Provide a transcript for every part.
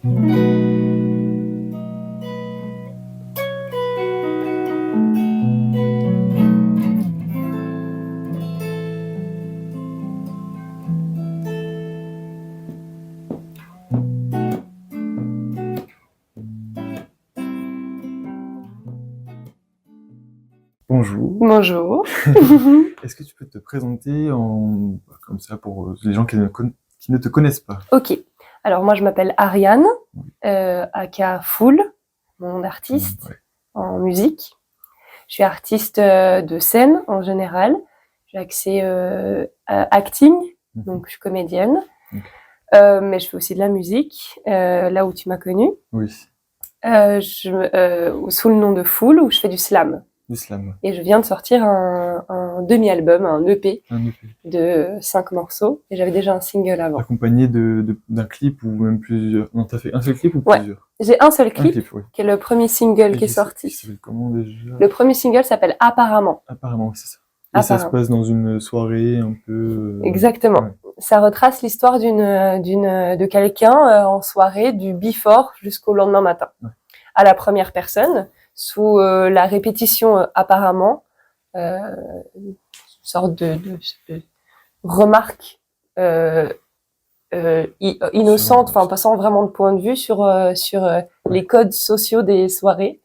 Bonjour. Bonjour. Est-ce que tu peux te présenter comme ça pour les gens qui ne te connaissent pas? Ok. Alors moi je m'appelle Ariane, aka Fool, mon artiste en musique. Je suis artiste de scène en général. J'ai accès à acting, donc je suis comédienne. Mais je fais aussi de la musique, là où tu m'as connue. Oui. Sous le nom de Fool, où je fais du slam. Du slam. Et je viens de sortir un demi-album, un EP, de 5 morceaux. Et j'avais déjà un single avant. Accompagné d'un clip ou même plusieurs. Non, t'as fait un seul clip ou plusieurs? J'ai un seul clip, qui est le premier single qui est sorti. Qui s'appelle comment déjà? Le premier single s'appelle Apparemment. Apparemment, c'est ça. Et ça se passe dans une soirée un peu... Exactement. Ouais. Ça retrace l'histoire de quelqu'un en soirée, du before jusqu'au lendemain matin. Ouais. À la première personne, sous la répétition apparemment, une sorte de remarque innocente, enfin passant vraiment de point de vue sur les codes sociaux des soirées.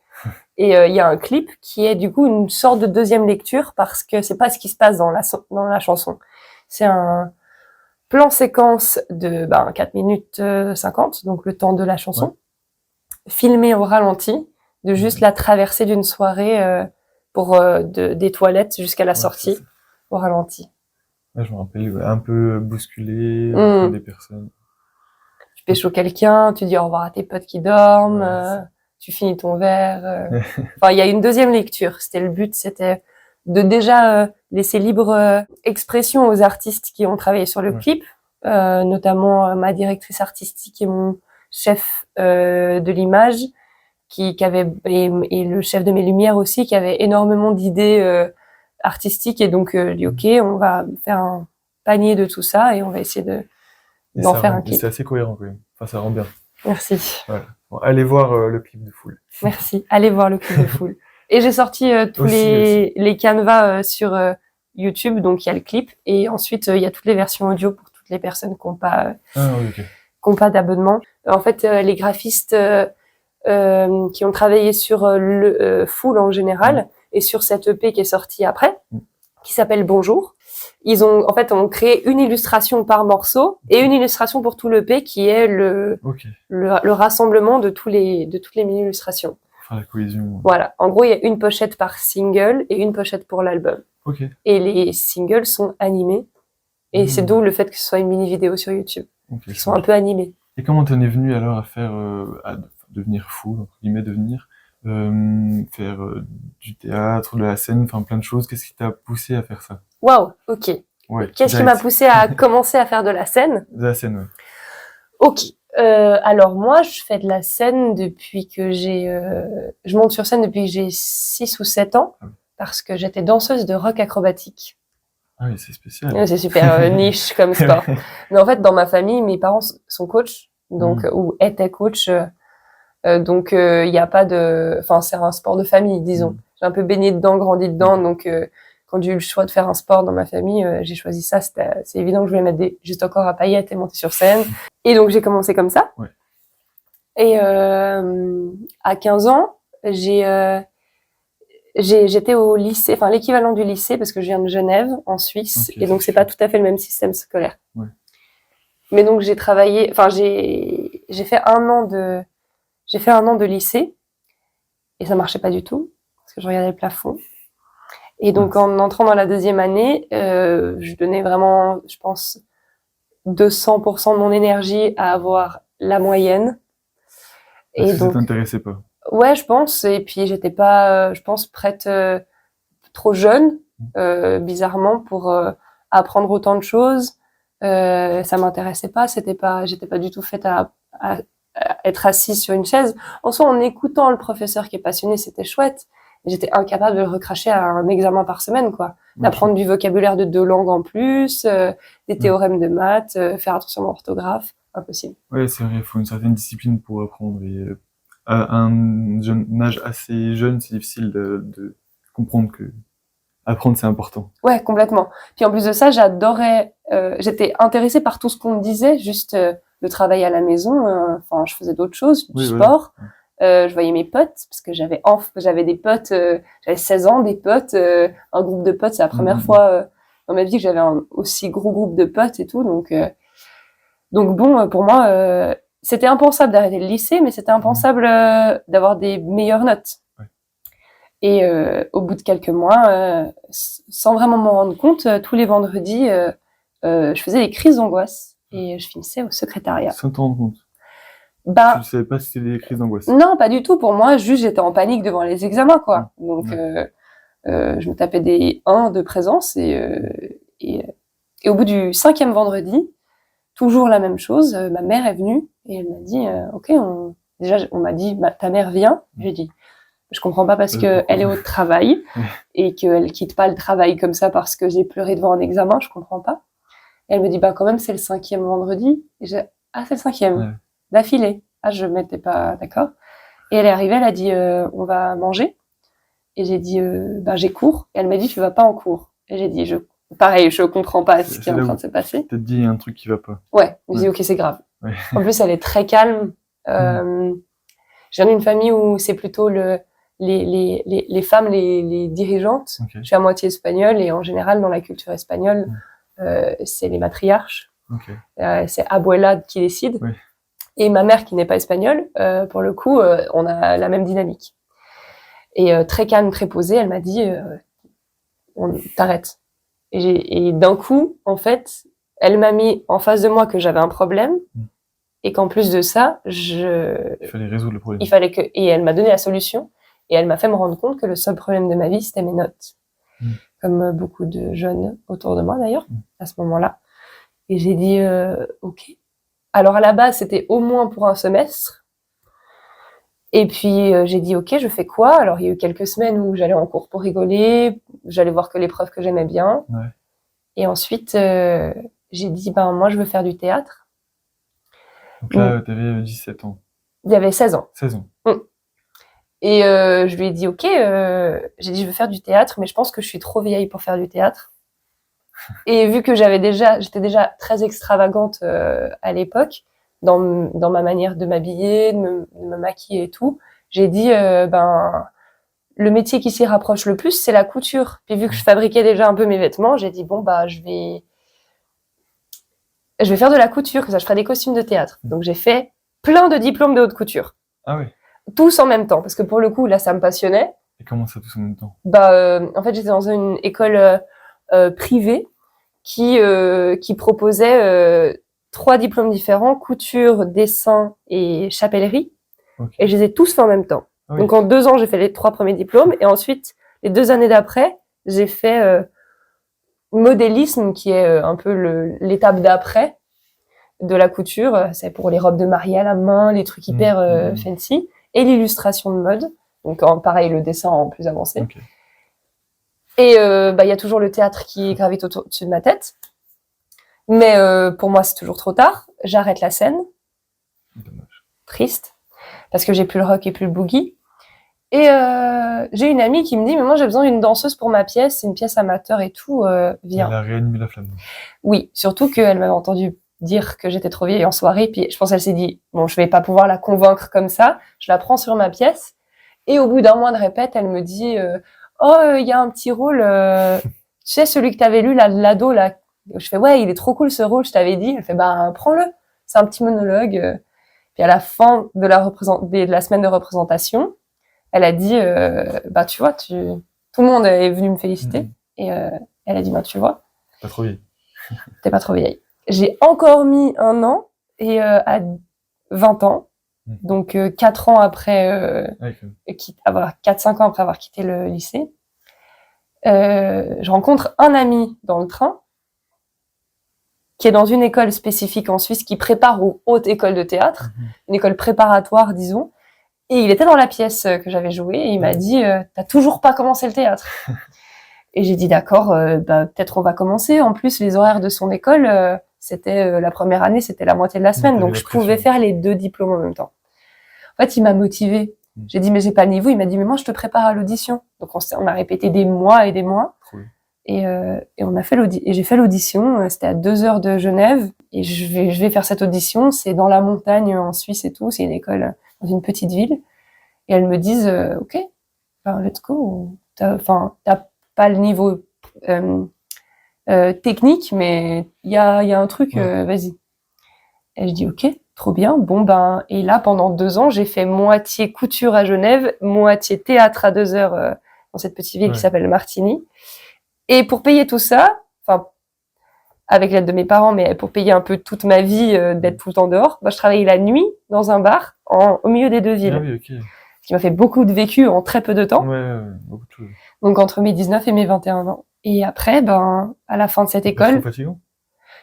Et il y a un clip qui est du coup une sorte de deuxième lecture parce que c'est pas ce qui se passe dans la chanson. C'est un plan séquence de 4 minutes 50, donc le temps de la chanson, filmé au ralenti, de juste la traversée d'une soirée des toilettes jusqu'à la sortie au ralenti. Ouais, je me rappelle, un peu bousculé, des personnes. Tu pécho quelqu'un, tu dis au revoir à tes potes qui dorment, tu finis ton verre. Enfin, il y a une deuxième lecture. Le but, c'était de déjà laisser libre expression aux artistes qui ont travaillé sur le clip, notamment ma directrice artistique et mon chef de l'image, qui avait et le chef de mes lumières aussi, qui avait énormément d'idées artistiques, et donc dit ok, on va faire un panier de tout ça et on va essayer d'en faire un clip. C'est assez cohérent quand même. Enfin, ça rend bien. Merci. Voilà. Bon, allez voir le clip de Fool. Merci. Allez voir le clip de Fool. Et j'ai sorti tous les canevas sur YouTube, donc il y a le clip, et ensuite il y a toutes les versions audio pour toutes les personnes qui n'ont pas d'abonnement. En fait, les graphistes qui ont travaillé sur le Fool en général et sur cette EP qui est sortie après, qui s'appelle Bonjour, ils ont créé une illustration par morceau et une illustration pour tout l'EP qui est le rassemblement de toutes les mini-illustrations. Enfin, la cohésion. Voilà. En gros, il y a une pochette par single et une pochette pour l'album. Et les singles sont animés. Et c'est d'où le fait que ce soit une mini-vidéo sur YouTube. Ils sont un peu animés. Et comment t'en es venu alors à faire, à devenir Fool, entre guillemets, faire du théâtre, de la scène, enfin plein de choses. Qu'est-ce qui t'a poussé à faire ça? Waouh, ok. Qu'est-ce qui m'a poussé à commencer à faire de la scène? De la scène, Ok. Alors moi, je fais de la scène depuis que je monte sur scène depuis que j'ai 6 ou 7 ans, parce que j'étais danseuse de rock acrobatique. Ah oui, c'est spécial. C'est super niche comme sport. Mais en fait, dans ma famille, mes parents sont coachs, donc ou étaient coachs. Donc il y a pas enfin c'est un sport de famille, disons. J'ai un peu baigné dedans, grandi dedans, donc quand j'ai eu le choix de faire un sport dans ma famille, j'ai choisi ça. C'est évident que je voulais mettre juste encore à paillettes et monter sur scène. Et donc j'ai commencé comme ça. Et à 15 ans, j'étais au lycée, enfin l'équivalent du lycée, parce que je viens de Genève, en Suisse, et donc c'est pas tout à fait le même système scolaire. Mais donc j'ai travaillé, enfin j'ai fait un an de lycée, et ça marchait pas du tout, parce que je regardais le plafond. Et donc, en entrant dans la deuxième année, je donnais vraiment, je pense, 200% de mon énergie à avoir la moyenne. Et donc, ça t'intéressait pas? Ouais, je pense. Et puis, j'étais pas, je pense, prête, trop jeune, bizarrement, pour apprendre autant de choses. Ça m'intéressait pas. J'étais pas du tout faite à être assise sur une chaise. En soi, en écoutant le professeur qui est passionné, c'était chouette. Mais j'étais incapable de le recracher à un examen par semaine, quoi. D'apprendre du vocabulaire de 2 langues en plus, des théorèmes de maths, faire attention à l'orthographe. impossible. Ouais, c'est vrai, il faut une certaine discipline pour apprendre. Et à un âge assez jeune, c'est difficile de comprendre que apprendre, c'est important. Ouais, complètement. Puis en plus de ça, j'adorais, j'étais intéressée par tout ce qu'on me disait, juste le travail à la maison. Enfin, je faisais d'autres choses, du Oui, voilà. sport. Je voyais mes potes parce que j'avais des potes. J'avais 16 ans, des potes, un groupe de potes. C'est la première fois dans ma vie que j'avais un aussi gros groupe de potes et tout. Donc bon, pour moi, c'était impensable d'arrêter le lycée, mais c'était impensable d'avoir des meilleures notes. Ouais. Et au bout de quelques mois, sans vraiment m'en rendre compte, tous les vendredis, je faisais des crises d'angoisse et je finissais au secrétariat. Sans t'en rendre compte. Bah, Tu ne savais pas si c'était des crises d'angoisse. non, pas du tout. Pour moi, juste j'étais en panique devant les examens, quoi. Donc, Ouais. je me tapais des 1 de présence et au bout du 5e vendredi, toujours la même chose. Ma mère est venue et elle m'a dit, ok, déjà on m'a dit, ta mère vient. J'ai dit, je comprends pas parce que elle est au travail et qu'elle quitte pas le travail comme ça parce que j'ai pleuré devant un examen. Je comprends pas. Et elle me dit, bah quand même c'est le 5e vendredi. Et ah c'est le 5e. Ouais. D'affilée. Ah, je m'étais pas d'accord. Et elle est arrivée, elle a dit, on va manger. Et j'ai dit, ben j'ai cours. Et elle m'a dit, tu vas pas en cours. Et j'ai dit, pareil, je comprends pas ce qui est en train de se passer. T'as dit, il y a un truc qui va pas. Ouais, je me dis, ok, c'est grave. Ouais. En plus, elle est très calme. Je viens d'une famille où c'est plutôt les femmes, les dirigeantes. Okay. Je suis à moitié espagnole et en général, dans la culture espagnole, c'est les matriarches. Okay. C'est abuela qui décide. Oui. Et ma mère, qui n'est pas espagnole, pour le coup, on a la même dynamique. Et très calme, très posée, elle m'a dit, t'arrêtes. Et d'un coup, en fait, elle m'a mis en face de moi que j'avais un problème et qu'en plus de ça, il fallait résoudre le problème. Et elle m'a donné la solution et elle m'a fait me rendre compte que le seul problème de ma vie, c'était mes notes. Comme beaucoup de jeunes autour de moi d'ailleurs, à ce moment-là. Et j'ai dit, ok. Alors à la base, c'était au moins pour un semestre. Et puis j'ai dit, ok, je fais quoi? Alors il y a eu quelques semaines où j'allais en cours pour rigoler, j'allais voir que les profs que j'aimais bien. Ouais. Et ensuite, j'ai dit, ben moi je veux faire du théâtre. Donc là, t'avais 17 ans. Il y avait 16 ans. 16 ans. Et je lui ai dit, ok, j'ai dit, je veux faire du théâtre, mais je pense que je suis trop vieille pour faire du théâtre. Et vu que j'étais déjà très extravagante à l'époque, dans ma manière de m'habiller, de me maquiller et tout, j'ai dit, ben, le métier qui s'y rapproche le plus, c'est la couture. Puis vu que je fabriquais déjà un peu mes vêtements, j'ai dit, bon, bah, je vais faire de la couture, comme ça je ferai des costumes de théâtre. Donc j'ai fait plein de diplômes de haute couture. Ah oui. Tous en même temps, parce que pour le coup, là, ça me passionnait. Et comment ça, tous en même temps? Bah, en fait, j'étais dans une école privée qui proposait 3 diplômes différents, couture, dessin et chapellerie. Okay. Et je les ai tous fait en même temps. Ah oui. Donc en 2 ans, j'ai fait les 3 premiers diplômes et ensuite, les 2 années d'après, j'ai fait modélisme, qui est un peu l'étape d'après de la couture. C'est pour les robes de mariée à la main, les trucs hyper fancy, et l'illustration de mode. Donc pareil, le dessin en plus avancé. Okay. Et bah il y a toujours le théâtre qui gravite au-dessus de ma tête. Mais pour moi, c'est toujours trop tard. J'arrête la scène. Dommage. Triste. Parce que j'ai plus le rock et plus le boogie. Et j'ai une amie qui me dit, mais moi j'ai besoin d'une danseuse pour ma pièce, c'est une pièce amateur et tout, viens. Elle a réanimé la flamme. Oui, surtout qu'elle m'avait entendu dire que j'étais trop vieille en soirée, puis je pense qu'elle s'est dit, bon, je vais pas pouvoir la convaincre comme ça, je la prends sur ma pièce. Et au bout d'un mois de répète, elle me dit, oh, il y a un petit rôle, tu sais, celui que t'avais lu, là, l'ado, là. Je fais, ouais, il est trop cool ce rôle, je t'avais dit. Elle fait, bah, prends-le. C'est un petit monologue. Puis à la fin de la semaine de représentation, elle a dit, bah, tu vois, tout le monde est venu me féliciter. Et elle a dit, bah, tu vois. Pas trop vieille. T'es pas trop vieille. J'ai encore mis 1 an et à 20 ans. Donc 4 ans après, 4-5 ans après avoir quitté le lycée, je rencontre un ami dans le train qui est dans une école spécifique en Suisse qui prépare aux hautes écoles de théâtre, une école préparatoire, disons. Et il était dans la pièce que j'avais jouée et il m'a dit « T'as toujours pas commencé le théâtre ?» Et j'ai dit « D'accord, bah, peut-être on va commencer. En plus, les horaires de son école, c'était la première année, c'était la moitié de la semaine, donc je pouvais faire les 2 diplômes en même temps. En fait, il m'a motivée. J'ai dit, mais j'ai pas le niveau. Il m'a dit, mais moi, je te prépare à l'audition. Donc, on a répété des mois et des mois. Et on a fait et j'ai fait l'audition. C'était à 2 heures de Genève. Et je vais faire cette audition. C'est dans la montagne, en Suisse et tout. C'est une école dans une petite ville. Et elles me disent, OK, enfin, let's go. T'as pas le niveau technique, mais il y a un truc, vas-y. Et je dis, OK, trop bien. Bon, et là, pendant 2 ans, j'ai fait moitié couture à Genève, moitié théâtre à 2 heures dans cette petite ville qui s'appelle Martigny. Et pour payer tout ça, enfin, avec l'aide de mes parents, mais pour payer un peu toute ma vie d'être tout le temps dehors, je travaillais la nuit dans un bar au milieu des 2 villes. Ah oui, OK. Ce qui m'a fait beaucoup de vécu en très peu de temps. Beaucoup de choses. Donc, entre mes 19 et mes 21 ans. Et après, à la fin de cette école... C'est fatigant?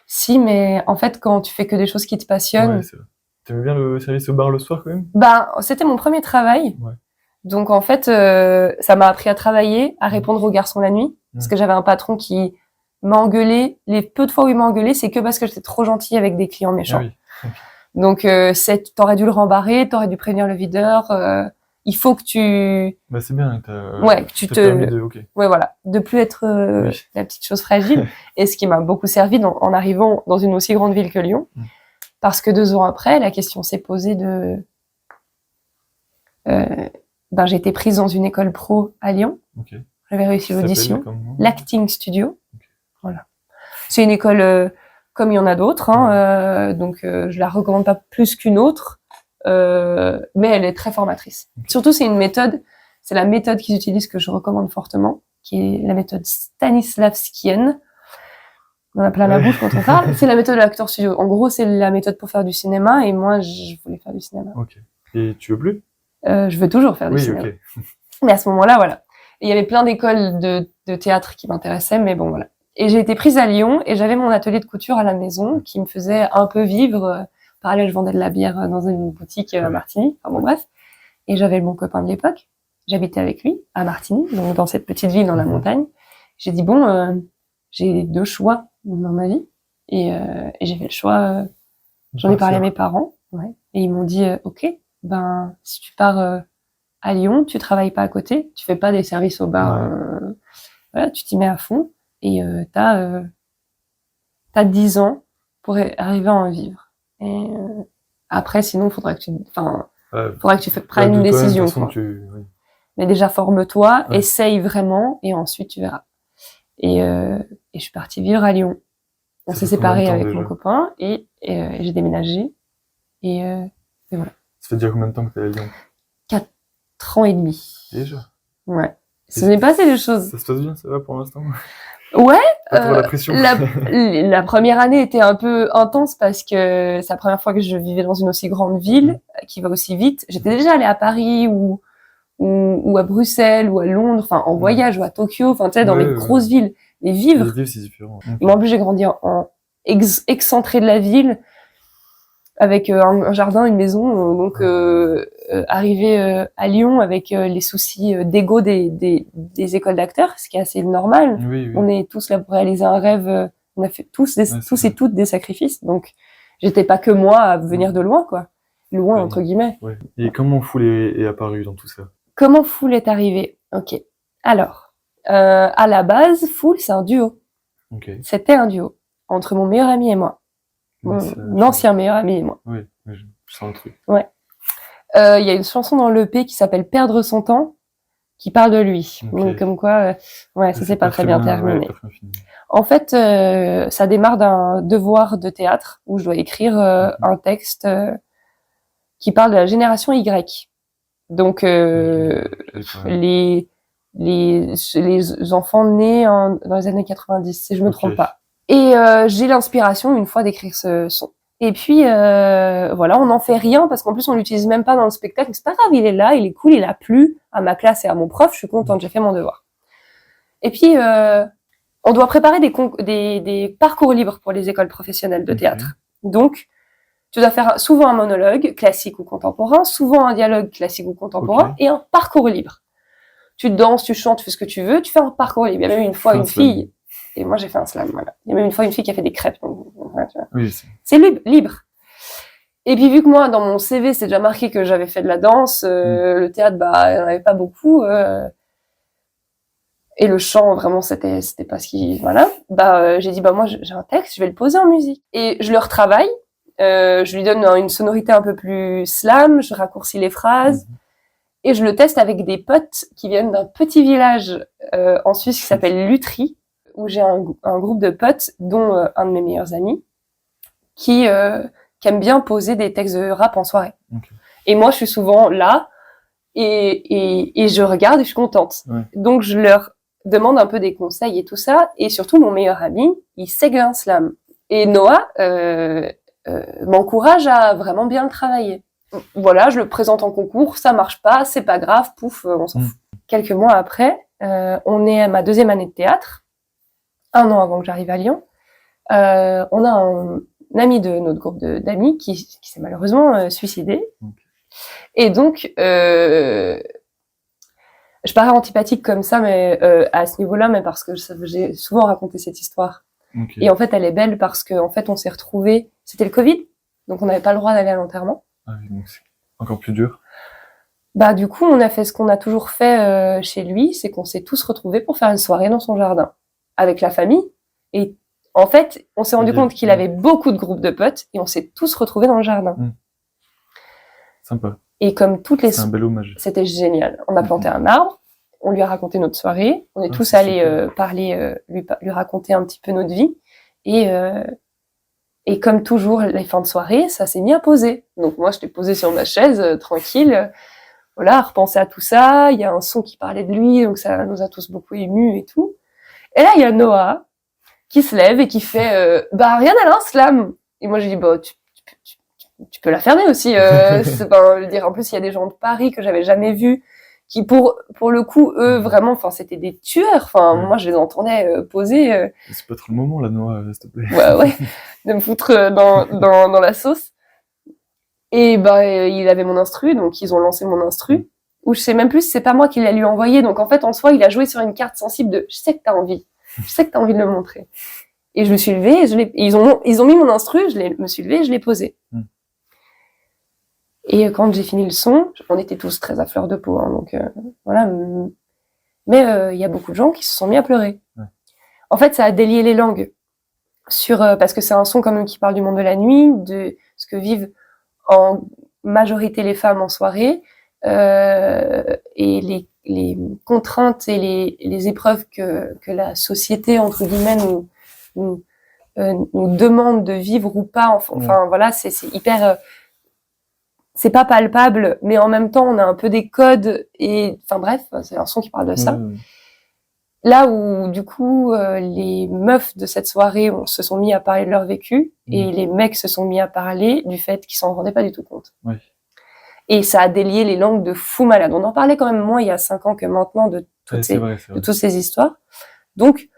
Si, mais en fait, quand tu fais que des choses qui te passionnent... Ouais, c'est vrai. T'aimais bien le service au bar le soir, quand même? C'était mon premier travail. Ouais. Donc, en fait, ça m'a appris à travailler, à répondre aux garçons la nuit. Parce que j'avais un patron qui m'a engueulé. Les peu de fois où il m'a engueulé, c'est que parce que j'étais trop gentille avec des clients méchants. Ah oui. Donc, t'aurais dû le rembarrer, t'aurais dû prévenir le videur. Il faut que tu... c'est bien, que tu permis de... OK. Ouais, voilà. De plus être la petite chose fragile. Et ce qui m'a beaucoup servi en arrivant dans une aussi grande ville que Lyon. Parce que 2 ans après, la question s'est posée de... j'ai été prise dans une école pro à Lyon. OK. J'avais réussi l'audition. L'Acting Studio. Okay. Voilà. C'est une école comme il y en a d'autres. Donc, je la recommande pas plus qu'une autre. Mais elle est très formatrice. Okay. Surtout, c'est la méthode qu'ils utilisent que je recommande fortement, qui est la méthode Stanislavskienne. On a plein la bouche quand on parle. C'est la méthode de l'acteur studio. En gros, c'est la méthode pour faire du cinéma, et moi, je voulais faire du cinéma. OK. Et tu veux plus? Je veux toujours faire du cinéma. OK. Mais à ce moment-là, voilà. Et il y avait plein d'écoles de théâtre qui m'intéressaient, mais bon, voilà. Et j'ai été prise à Lyon, et j'avais mon atelier de couture à la maison, qui me faisait un peu vivre. Parallèle, je vendais de la bière dans une boutique à Martigny. Enfin bon, bref. Et j'avais mon copain de l'époque. J'habitais avec lui à Martigny, donc dans cette petite ville dans la montagne. J'ai dit, j'ai 2 choix dans ma vie. Et j'ai fait le choix. J'en ai parlé à mes parents. Ouais. Et ils m'ont dit, OK, si tu pars à Lyon, tu travailles pas à côté, tu fais pas des services au bar. Voilà, tu t'y mets à fond. Et t'as 10 ans pour arriver à en vivre. Et après, sinon, faudra que tu prennes une décision. Mais déjà, forme-toi, essaye vraiment, et ensuite, tu verras. Et je suis partie vivre à Lyon. On s'est séparés avec mon copain, et j'ai déménagé. Et voilà. Ça fait déjà combien de temps que t'es à Lyon? 4 ans et demi. Déjà? Ouais. Ça m'est passé des choses. Ça se passe bien, ça va pour l'instant? Ouais. Pas trop la pression. La première année était un peu intense parce que c'est la première fois que je vivais dans une aussi grande ville qui va aussi vite. J'étais déjà allée à Paris ou à Bruxelles ou à Londres, enfin en voyage, ou à Tokyo, enfin tu sais, dans les grosses villes. Mais vivre. Les villes, c'est différent. Mais en plus, j'ai grandi en excentré de la ville, avec un jardin, une maison. Donc arriver à Lyon avec les soucis d'ego des écoles d'acteurs, ce qui est assez normal. Oui. On est tous là pour réaliser un rêve. On a fait tous et toutes des sacrifices. Donc j'étais pas que moi à venir de loin, quoi. Loin entre guillemets. Ouais. Et comment Fool est apparu dans tout ça? Comment Fool est arrivé? Ok. Alors, à la base, Fool, c'est un duo. Okay. C'était un duo entre mon meilleur ami et moi. Mon ancien meilleur ami et moi. Oui, je sens le truc. Ouais. Il y a une chanson dans l'EP qui s'appelle Perdre son temps, qui parle de lui. Okay. Donc, comme quoi, ça s'est pas très bien terminé. En fait, ça démarre d'un devoir de théâtre où je dois écrire un texte qui parle de la génération Y. Donc, les enfants nés dans les années 90, si je me trompe pas. Et j'ai l'inspiration une fois d'écrire ce son. Et puis voilà, on n'en fait rien parce qu'en plus on l'utilise même pas dans le spectacle. C'est pas grave, il est là, il est cool, il a plu à ma classe et à mon prof. Je suis contente, j'ai fait mon devoir. Et puis on doit préparer des parcours libres pour les écoles professionnelles de théâtre. Donc tu dois faire souvent un monologue classique ou contemporain, souvent un dialogue classique ou contemporain et un parcours libre. Tu danses, tu chantes, tu fais ce que tu veux, tu fais un parcours libre. Il y a même une fois une fille Et moi, j'ai fait un slam, voilà. Il y a même une fois une fille qui a fait des crêpes. Donc, voilà, tu vois. Oui, C'est libre. Et puis, vu que moi, dans mon CV, c'est déjà marqué que j'avais fait de la danse, le théâtre, bah, il n'y en avait pas beaucoup, et le chant, vraiment, c'était pas ce qui, voilà. Bah, j'ai dit, bah, moi, j'ai un texte, je vais le poser en musique. Et je le retravaille, je lui donne une sonorité un peu plus slam, je raccourcis les phrases, et je le teste avec des potes qui viennent d'un petit village, en Suisse qui s'appelle Lutry, où j'ai un groupe de potes, dont un de mes meilleurs amis, qui aime bien poser des textes de rap en soirée. Okay. Et moi, je suis souvent là, et je regarde et je suis contente. Ouais. Donc, je leur demande un peu des conseils et tout ça. Et surtout, mon meilleur ami, il sait un slam. Et Noah m'encourage à vraiment bien le travailler. Voilà, je le présente en concours, ça marche pas, c'est pas grave, pouf, on s'en fout. Quelques mois après, on est à ma 2e année de théâtre, 1 an avant que j'arrive à Lyon. On a un ami de notre groupe d'amis qui s'est malheureusement suicidé. Okay. Et donc, je parais antipathique comme ça, mais à ce niveau-là, mais parce que j'ai souvent raconté cette histoire. Okay. Et en fait, elle est belle parce qu'en fait, on s'est retrouvés. C'était le Covid, donc on n'avait pas le droit d'aller à l'enterrement. Ah oui, donc c'est encore plus dur. Bah du coup, on a fait ce qu'on a toujours fait chez lui, c'est qu'on s'est tous retrouvés pour faire une soirée dans son jardin avec la famille. Et en fait, on s'est rendu compte qu'il avait beaucoup de groupes de potes et on s'est tous retrouvés dans le jardin. Sympa. Et comme toutes les... C'est un bel hommage. C'était génial. On a planté un arbre, on lui a raconté notre soirée, on est tous allés parler, lui raconter un petit peu notre vie. Et comme toujours, les fins de soirée, ça s'est mis à poser. Donc moi, j'étais posée sur ma chaise, tranquille, voilà, à repenser à tout ça. Il y a un son qui parlait de lui, donc ça nous a tous beaucoup émus et tout. Et là, il y a Noah qui se lève et qui fait bah rien à un slam. Et moi, j'ai dit bah tu peux la fermer aussi. C'est pas, je veux dire, en plus, il y a des gens de Paris que j'avais jamais vus qui pour le coup eux vraiment, enfin c'était des tueurs. Enfin moi, je les entendais poser. C'est pas trop le moment là, Noah, s'il te plaît. Ouais, de me foutre dans la sauce. Et bah il avait mon instru, donc ils ont lancé mon instru. Ou je sais même plus, c'est pas moi qui l'ai lui envoyé. Donc en fait, en soi, il a joué sur une carte sensible de je sais que t'as envie. Je sais que t'as envie de le montrer. Et je me suis levée, et ils ont mis mon instru, me suis levée et je l'ai posé. Et quand j'ai fini le son, on était tous très à fleur de peau, hein, donc voilà. Mais il y a beaucoup de gens qui se sont mis à pleurer. Ouais. En fait, ça a délié les langues parce que c'est un son quand même qui parle du monde de la nuit, de ce que vivent en majorité les femmes en soirée, et les contraintes et les épreuves que la société entre guillemets nous demande de vivre ou pas. Enfin voilà, c'est hyper. C'est pas palpable, mais en même temps, on a un peu des codes et, enfin bref, c'est un son qui parle de ça. Là où, du coup, les meufs de cette soirée se sont mis à parler de leur vécu et les mecs se sont mis à parler du fait qu'ils s'en rendaient pas du tout compte. Oui. Et ça a délié les langues de fou malade. On en parlait quand même moins il y a 5 ans que maintenant de toutes ces histoires. Donc,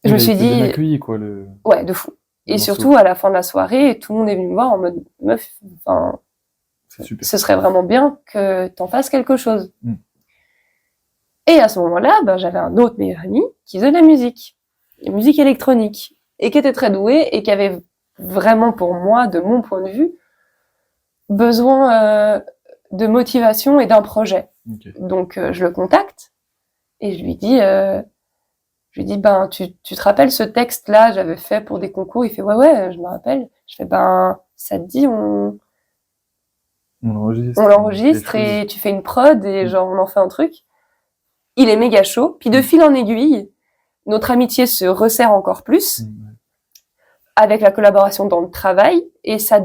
je me suis dit... bien accueilli, quoi, Ouais, de fou. Et surtout, à la fin de la soirée, tout le monde est venu me voir en mode, meuf, enfin, ce serait vraiment bien que t'en fasses quelque chose. Et à ce moment-là, ben, j'avais un autre meilleur ami qui faisait de la musique électronique, et qui était très doué, et qui avait vraiment, pour moi, de mon point de vue, besoin de motivation et d'un projet. Okay. Donc, je le contacte, et je lui dis, ben, tu te rappelles ce texte-là, j'avais fait pour des concours? Il fait, ouais, je me rappelle. Je fais, ben, ça te dit, on l'enregistre et tu fais une prod et genre, on en fait un truc. Il est méga chaud. Puis de fil en aiguille, notre amitié se resserre encore plus avec la collaboration dans le travail, et ça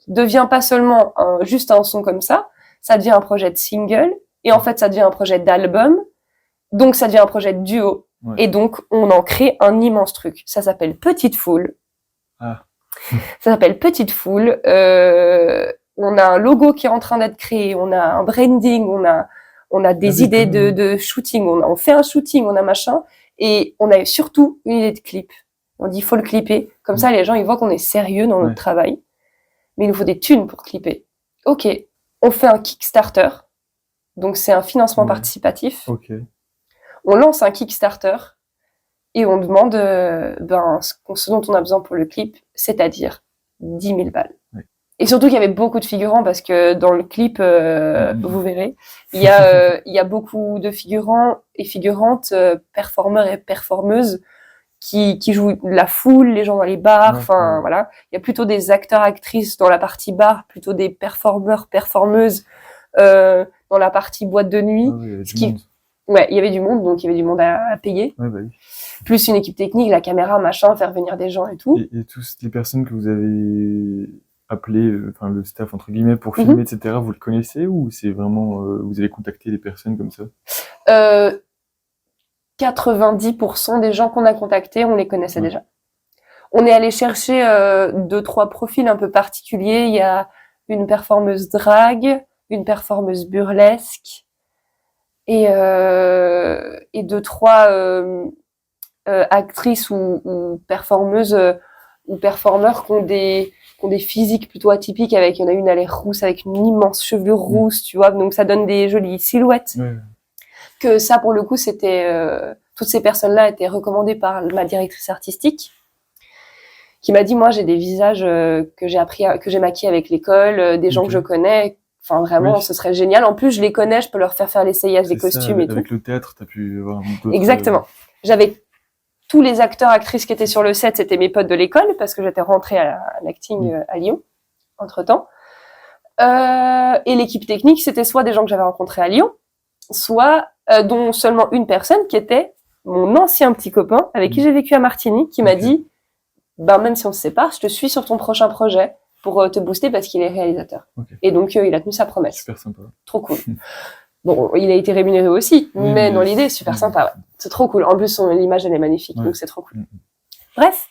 devient pas seulement juste un son comme ça devient un projet de single, et en fait, ça devient un projet d'album, donc ça devient un projet de duo. Ouais. Et donc, on en crée un immense truc. Ça s'appelle Petite Foule. Ah. Ça s'appelle Petite Foule. On a un logo qui est en train d'être créé. On a un branding. On a des idées de shooting. On fait un shooting. On a machin. Et on a surtout une idée de clip. On dit, il faut le clipper. Comme ça, les gens, ils voient qu'on est sérieux dans notre travail. Mais il nous faut des thunes pour clipper. Ok. On fait un Kickstarter. Donc, c'est un financement participatif. Ok. On lance un Kickstarter et on demande ce dont on a besoin pour le clip, c'est-à-dire 10 000 balles. Oui. Et surtout qu'il y avait beaucoup de figurants parce que dans le clip, vous verrez, il y a beaucoup de figurants et figurantes, performeurs et performeuses qui jouent la foule, les gens dans les bars, enfin voilà. Il y a plutôt des acteurs, actrices dans la partie bar, plutôt des performeurs, performeuses dans la partie boîte de nuit. Ah oui, il y avait du monde. Ouais, il y avait du monde, donc il y avait du monde à payer. Ouais, bah oui. Plus une équipe technique, la caméra, machin, faire venir des gens et tout. Et toutes les personnes que vous avez appelées, enfin le staff entre guillemets, pour filmer, etc., vous le connaissez ou c'est vraiment, vous avez contacté des personnes comme ça? 90% des gens qu'on a contactés, on les connaissait déjà. On est allé chercher 2-3 profils un peu particuliers. Il y a une performeuse drague, une performeuse burlesque et 2-3 actrices ou performeuses ou performeurs qui ont des physiques plutôt atypiques. Il y en a une, elle est rousse avec une immense chevelure rousse, tu vois, donc ça donne des jolies silhouettes. Que ça, pour le coup, c'était toutes ces personnes-là étaient recommandées par ma directrice artistique, qui m'a dit, moi, j'ai des visages que j'ai maquillés avec l'école, des gens que je connais. Enfin, vraiment, ce serait génial. En plus, je les connais, je peux leur faire l'essayage des costumes et tout. Avec le théâtre, t'as pu voir d'autres... Exactement. J'avais tous les acteurs, actrices qui étaient sur le set, c'était mes potes de l'école, parce que j'étais rentrée à l'acting à Lyon, entre-temps. Et l'équipe technique, c'était soit des gens que j'avais rencontrés à Lyon, soit dont seulement une personne qui était mon ancien petit copain avec qui j'ai vécu à Martigny, qui m'a dit, même si on se sépare, je te suis sur ton prochain projet pour te booster parce qu'il est réalisateur. Et donc, il a tenu sa promesse. Super sympa. Trop cool. Bon, il a été rémunéré aussi, mais dans l'idée, super sympa, ouais. C'est trop cool. En plus, l'image, elle est magnifique, donc c'est trop cool. Bref,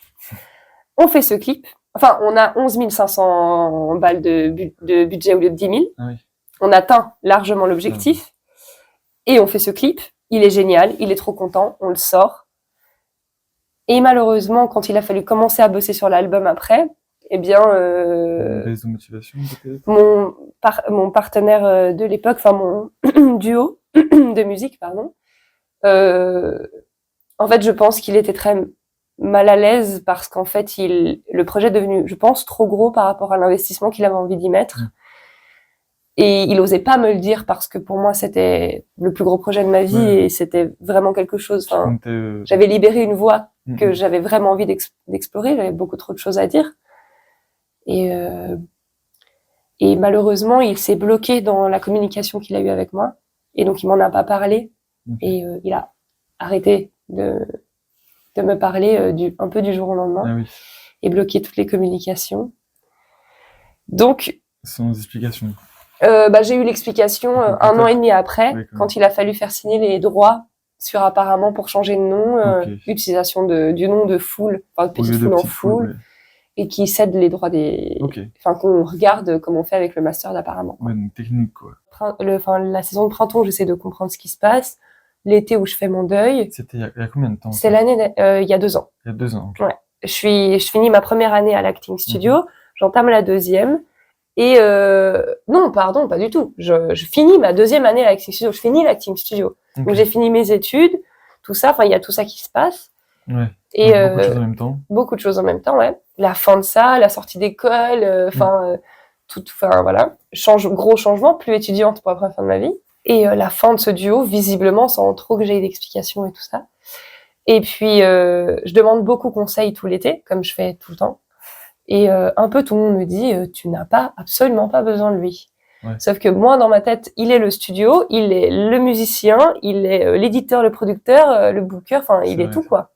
on fait ce clip. Enfin, on a 11 500 balles de budget au lieu de 10 000. On atteint largement l'objectif. Et on fait ce clip. Il est génial, il est trop content, on le sort. Et malheureusement, quand il a fallu commencer à bosser sur l'album après, eh bien, raison de motivation, peut-être. mon partenaire de l'époque, enfin mon duo de musique, pardon, en fait, je pense qu'il était très mal à l'aise parce qu'en fait, le projet est devenu, je pense, trop gros par rapport à l'investissement qu'il avait envie d'y mettre. Et il osait pas me le dire parce que pour moi, c'était le plus gros projet de ma vie et c'était vraiment quelque chose. Enfin, j'avais libéré une voie que j'avais vraiment envie d'explorer. J'avais beaucoup trop de choses à dire. Et malheureusement, il s'est bloqué dans la communication qu'il a eue avec moi. Et donc, il m'en a pas parlé. Et il a arrêté de me parler un peu du jour au lendemain. Et bloqué toutes les communications. Donc... Sans explication. J'ai eu l'explication 1 an et demi après, quand il a fallu faire signer les droits sur apparemment pour changer de nom, l'utilisation du nom de Fool, enfin de Petite Fool en Fool, et qui cède les droits enfin qu'on regarde comme on fait avec le master d'apparemment. Ouais, donc technique quoi. La saison de printemps, j'essaie de comprendre ce qui se passe. L'été où je fais mon deuil. C'était il y a combien de temps? C'est l'année il y a 2 ans. Il y a 2 ans. Ouais. Je finis ma première année à l'acting studio, j'entame la deuxième. Et non, pardon, pas du tout. Je finis ma 2e année à l'acting studio. Je finis l'acting studio. Donc j'ai fini mes études, tout ça. Enfin, il y a tout ça qui se passe. Ouais. Et beaucoup de choses en même temps. Beaucoup de choses en même temps, ouais. La fin de ça, la sortie d'école, enfin voilà. Gros changement, plus étudiante pour la première fin de ma vie. Et la fin de ce duo, visiblement, sans trop que j'aie d'explications et tout ça. Et puis je demande beaucoup conseil tout l'été, comme je fais tout le temps. Et un peu tout le monde me dit tu n'as absolument pas besoin de lui. Sauf que moi dans ma tête, il est le studio, il est le musicien, il est l'éditeur, le producteur, le booker, enfin il est tout quoi.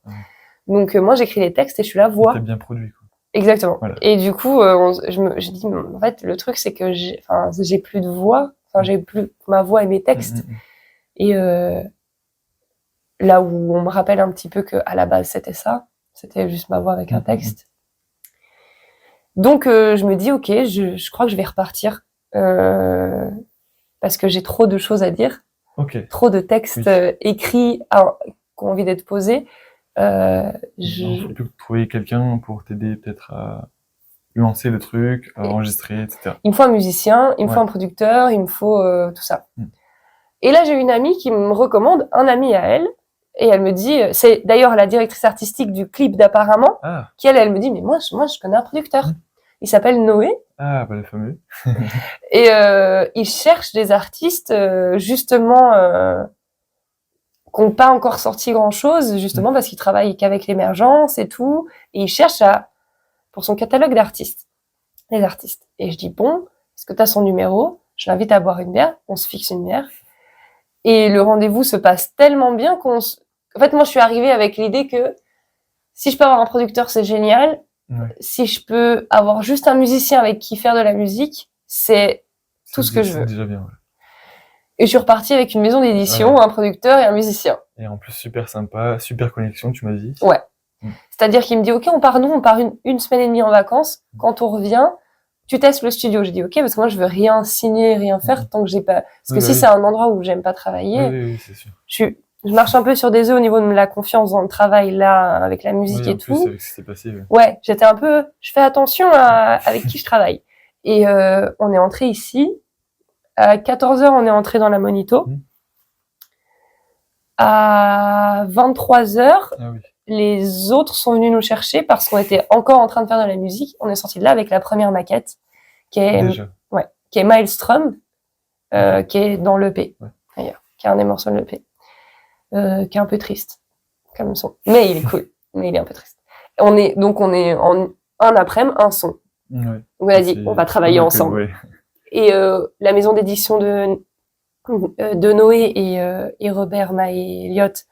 Donc moi j'écris les textes et je suis la voix. T'as bien produit quoi. Exactement. Voilà. Et du coup je dis en fait le truc c'est que j'ai plus de voix, enfin j'ai plus ma voix et mes textes. Et là où on me rappelle un petit peu que à la base c'était juste ma voix avec un texte. Donc je me dis ok, je crois que je vais repartir parce que j'ai trop de choses à dire, trop de textes écrits qui ont envie d'être posés. Il faut trouver quelqu'un pour t'aider peut-être à lancer le truc, à enregistrer, etc. Il me faut un musicien, il me faut un producteur, il me faut tout ça. Et là j'ai une amie qui me recommande un ami à elle Et elle me dit, c'est d'ailleurs la directrice artistique du clip d'Apparemment, Ah, qui elle me dit, mais moi, je connais un producteur. Il s'appelle Noé. ah, bah, le fameux. Et il cherche des artistes, justement, qui n'ont pas encore sorti grand-chose, justement parce qu'il travaille qu'avec l'émergence et tout. Et il cherche pour son catalogue d'artistes, les artistes. Et je dis, bon, est-ce que tu as son numéro? Je l'invite à boire une bière, on se fixe une bière. Et le rendez-vous se passe tellement bien en fait, moi, je suis arrivée avec l'idée que si je peux avoir un producteur, c'est génial. Ouais. Si je peux avoir juste un musicien avec qui faire de la musique, c'est tout ce que je veux. C'est déjà bien, ouais. Et je suis repartie avec une maison d'édition, un producteur et un musicien. Et en plus, super sympa, super connexion, tu m'as dit. Ouais. C'est-à-dire qu'il me dit, OK, on part une semaine et demie en vacances. Quand on revient, tu testes le studio. Je dis, OK, parce que moi, je veux rien signer, rien faire tant que j'ai pas, parce que si c'est un endroit où j'aime pas travailler. Oui, c'est sûr. Je marche un peu sur des œufs au niveau de la confiance dans le travail, là, avec la musique et tout. Plus, avec ce qui s'est passé. Ouais, je fais attention avec qui je travaille. Et on est entré ici. À 14h, on est entré dans la Monito. À 23h, les autres sont venus nous chercher parce qu'on était encore en train de faire de la musique. On est sorti de là avec la première maquette, qui est Maelstrom, qui est dans l'EP, d'ailleurs, qui est un des morceaux de l'EP, qui est un peu triste, comme son. Mais il est cool, mais il est un peu triste. On est en un après-midi, un son. Ouais. Donc on a dit, on va travailler ensemble. Ouais. Et la maison d'édition de Noé et Robert Maé-Elliott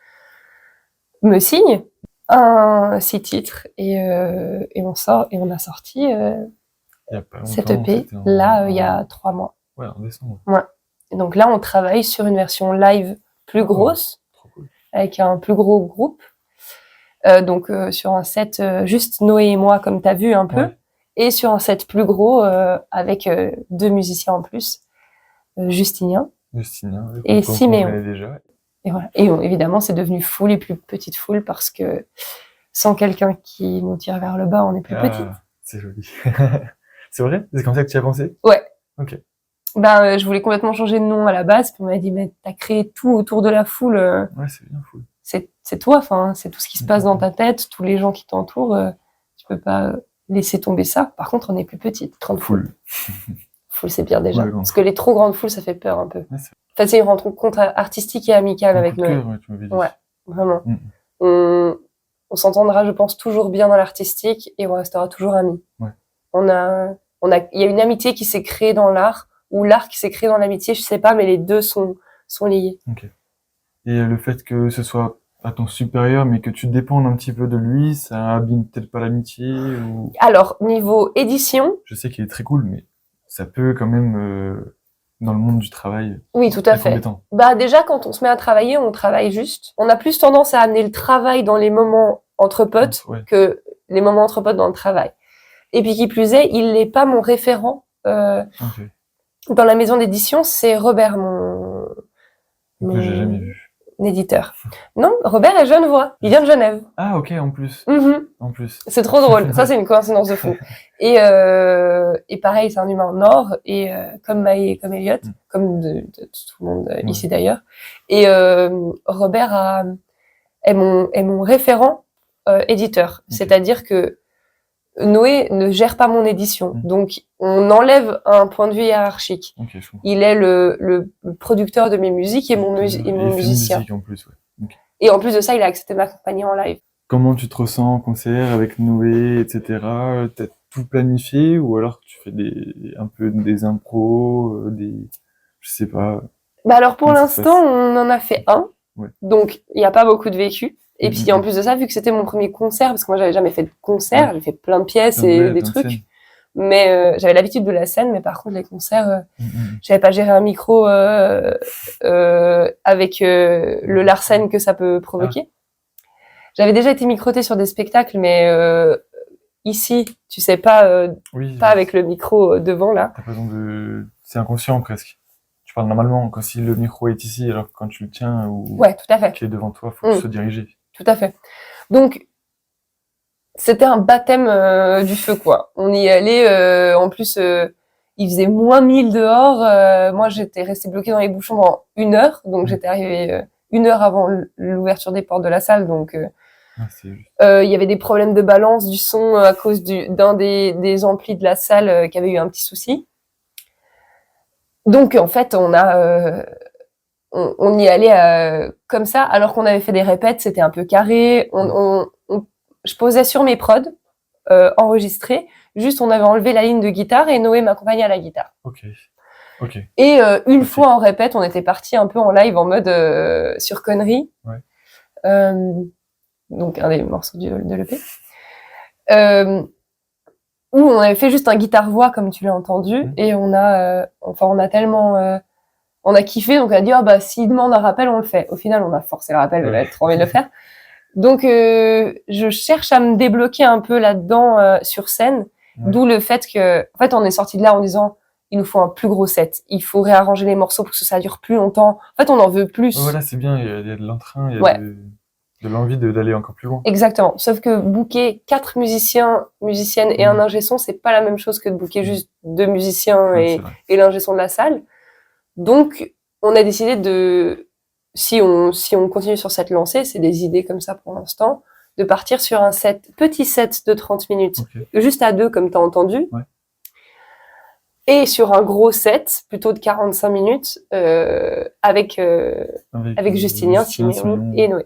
me signe 6 titres et on a sorti cette EP là il y a 3 mois. Ouais, en décembre. Ouais. Et donc là on travaille sur une version live plus grosse, cool. Avec un plus gros groupe. Donc sur un set juste Noé et moi comme t'as vu un peu, et sur un set plus gros avec 2 musiciens en plus, Justinien et Siméon. Déjà. Et voilà. Et évidemment, c'est devenu foule et plus petite foule parce que sans quelqu'un qui nous tire vers le bas, on est plus petite. C'est joli. C'est vrai? C'est comme ça que tu as pensé? Ouais. Ok. Je voulais complètement changer de nom à la base, puis on m'a dit, mais t'as créé tout autour de la foule. Ouais, c'est bien foule. C'est toi, enfin, c'est tout ce qui se passe dans ta tête, tous les gens qui t'entourent. Tu peux pas laisser tomber ça. Par contre, on est plus petite. 30 foules. Foule, c'est pire déjà. Parce que les trop grandes foules, ça fait peur un peu. Enfin, c'est une rencontre artistique et amicale avec Noé. Ouais, vraiment. On s'entendra, je pense, toujours bien dans l'artistique et on restera toujours amis. Ouais. Il y a une amitié qui s'est créée dans l'art ou l'art qui s'est créé dans l'amitié, je sais pas, mais les deux sont liés. Ok. Et le fait que ce soit à ton supérieur, mais que tu dépendes un petit peu de lui, ça abîme peut-être pas l'amitié ou... Alors, niveau édition... Je sais qu'il est très cool, mais ça peut quand même... dans le monde du travail. Oui, tout à fait. Déjà, quand on se met à travailler, on travaille juste. On a plus tendance à amener le travail dans les moments entre potes que les moments entre potes dans le travail. Et puis, qui plus est, il n'est pas mon référent. Dans la maison d'édition, c'est Robert, que j'ai jamais vu. Éditeur. Non, Robert est genevois. Il vient de Genève. Ah, ok, en plus. En plus. C'est trop drôle. Ça, c'est une coïncidence de fou. Et pareil, c'est un humain nord, et comme Maë et comme Elliott, comme de tout le monde ici d'ailleurs. Et Robert est mon référent éditeur. C'est-à-dire que Noé ne gère pas mon édition. Donc, on enlève un point de vue hiérarchique. Il est le producteur de mes musiques et mon musicien. Musique en plus, Et en plus de ça, il a accepté de m'accompagner en live. Comment tu te ressens en concert avec Noé, etc. T'as tout planifié ou alors tu fais un peu des impros, je sais pas. Alors pour l'instant, on en a fait un. Donc, il n'y a pas beaucoup de vécu. Et puis, en plus de ça, vu que c'était mon premier concert, parce que moi, j'avais jamais fait de concert, j'ai fait plein de pièces et des trucs. Mais j'avais l'habitude de la scène, mais par contre, les concerts, j'avais pas géré un micro avec le Larsen que ça peut provoquer. J'avais déjà été microtée sur des spectacles, mais ici, tu sais pas, pas avec le micro devant, là. T'as raison c'est inconscient presque. Tu parles normalement, quand si le micro est ici, alors que quand tu le tiens ou tout à fait. qu'il est devant toi, faut se diriger. Tout à fait. Donc, c'était un baptême du feu, quoi. On y allait, en plus, il faisait -1000 dehors. Moi, j'étais restée bloquée dans les bouchons pendant 1 heure, donc j'étais arrivée 1 heure avant l'ouverture des portes de la salle, donc c'est juste. il y avait des problèmes de balance du son à cause d'un des amplis de la salle qui avait eu un petit souci. Donc en fait, on y allait comme ça, alors qu'on avait fait des répètes, c'était un peu carré. Je posais sur mes prods enregistrés. Juste, on avait enlevé la ligne de guitare et Noé m'accompagnait à la guitare. Ok. Et une fois en répète, on était parti un peu en live en mode sur connerie. Ouais. Donc un des morceaux de l'EP. Où on avait fait juste un guitare-voix comme tu l'as entendu et on a tellement on a kiffé, donc on a dit s'il demande un rappel, on le fait. Au final, on a forcé le rappel, on avait trop envie de le faire. Donc je cherche à me débloquer un peu là-dedans sur scène, d'où le fait que en fait on est sorti de là en disant il nous faut un plus gros set, il faut réarranger les morceaux pour que ça dure plus longtemps. En fait, on en veut plus. Voilà, c'est bien, il y a de l'entrain, il y a de l'envie d'aller encore plus loin. Exactement. Sauf que booker 4 musiciennes et un ingé son, c'est pas la même chose que de booker juste 2 musiciens et l'ingé son de la salle. Donc, on a décidé si on continue sur cette lancée, c'est des idées comme ça pour l'instant, de partir sur un petit set de 30 minutes, juste à 2 comme t'as entendu. Ouais. Et sur un gros set, plutôt de 45 minutes, avec Justinien, Siméon et Noé.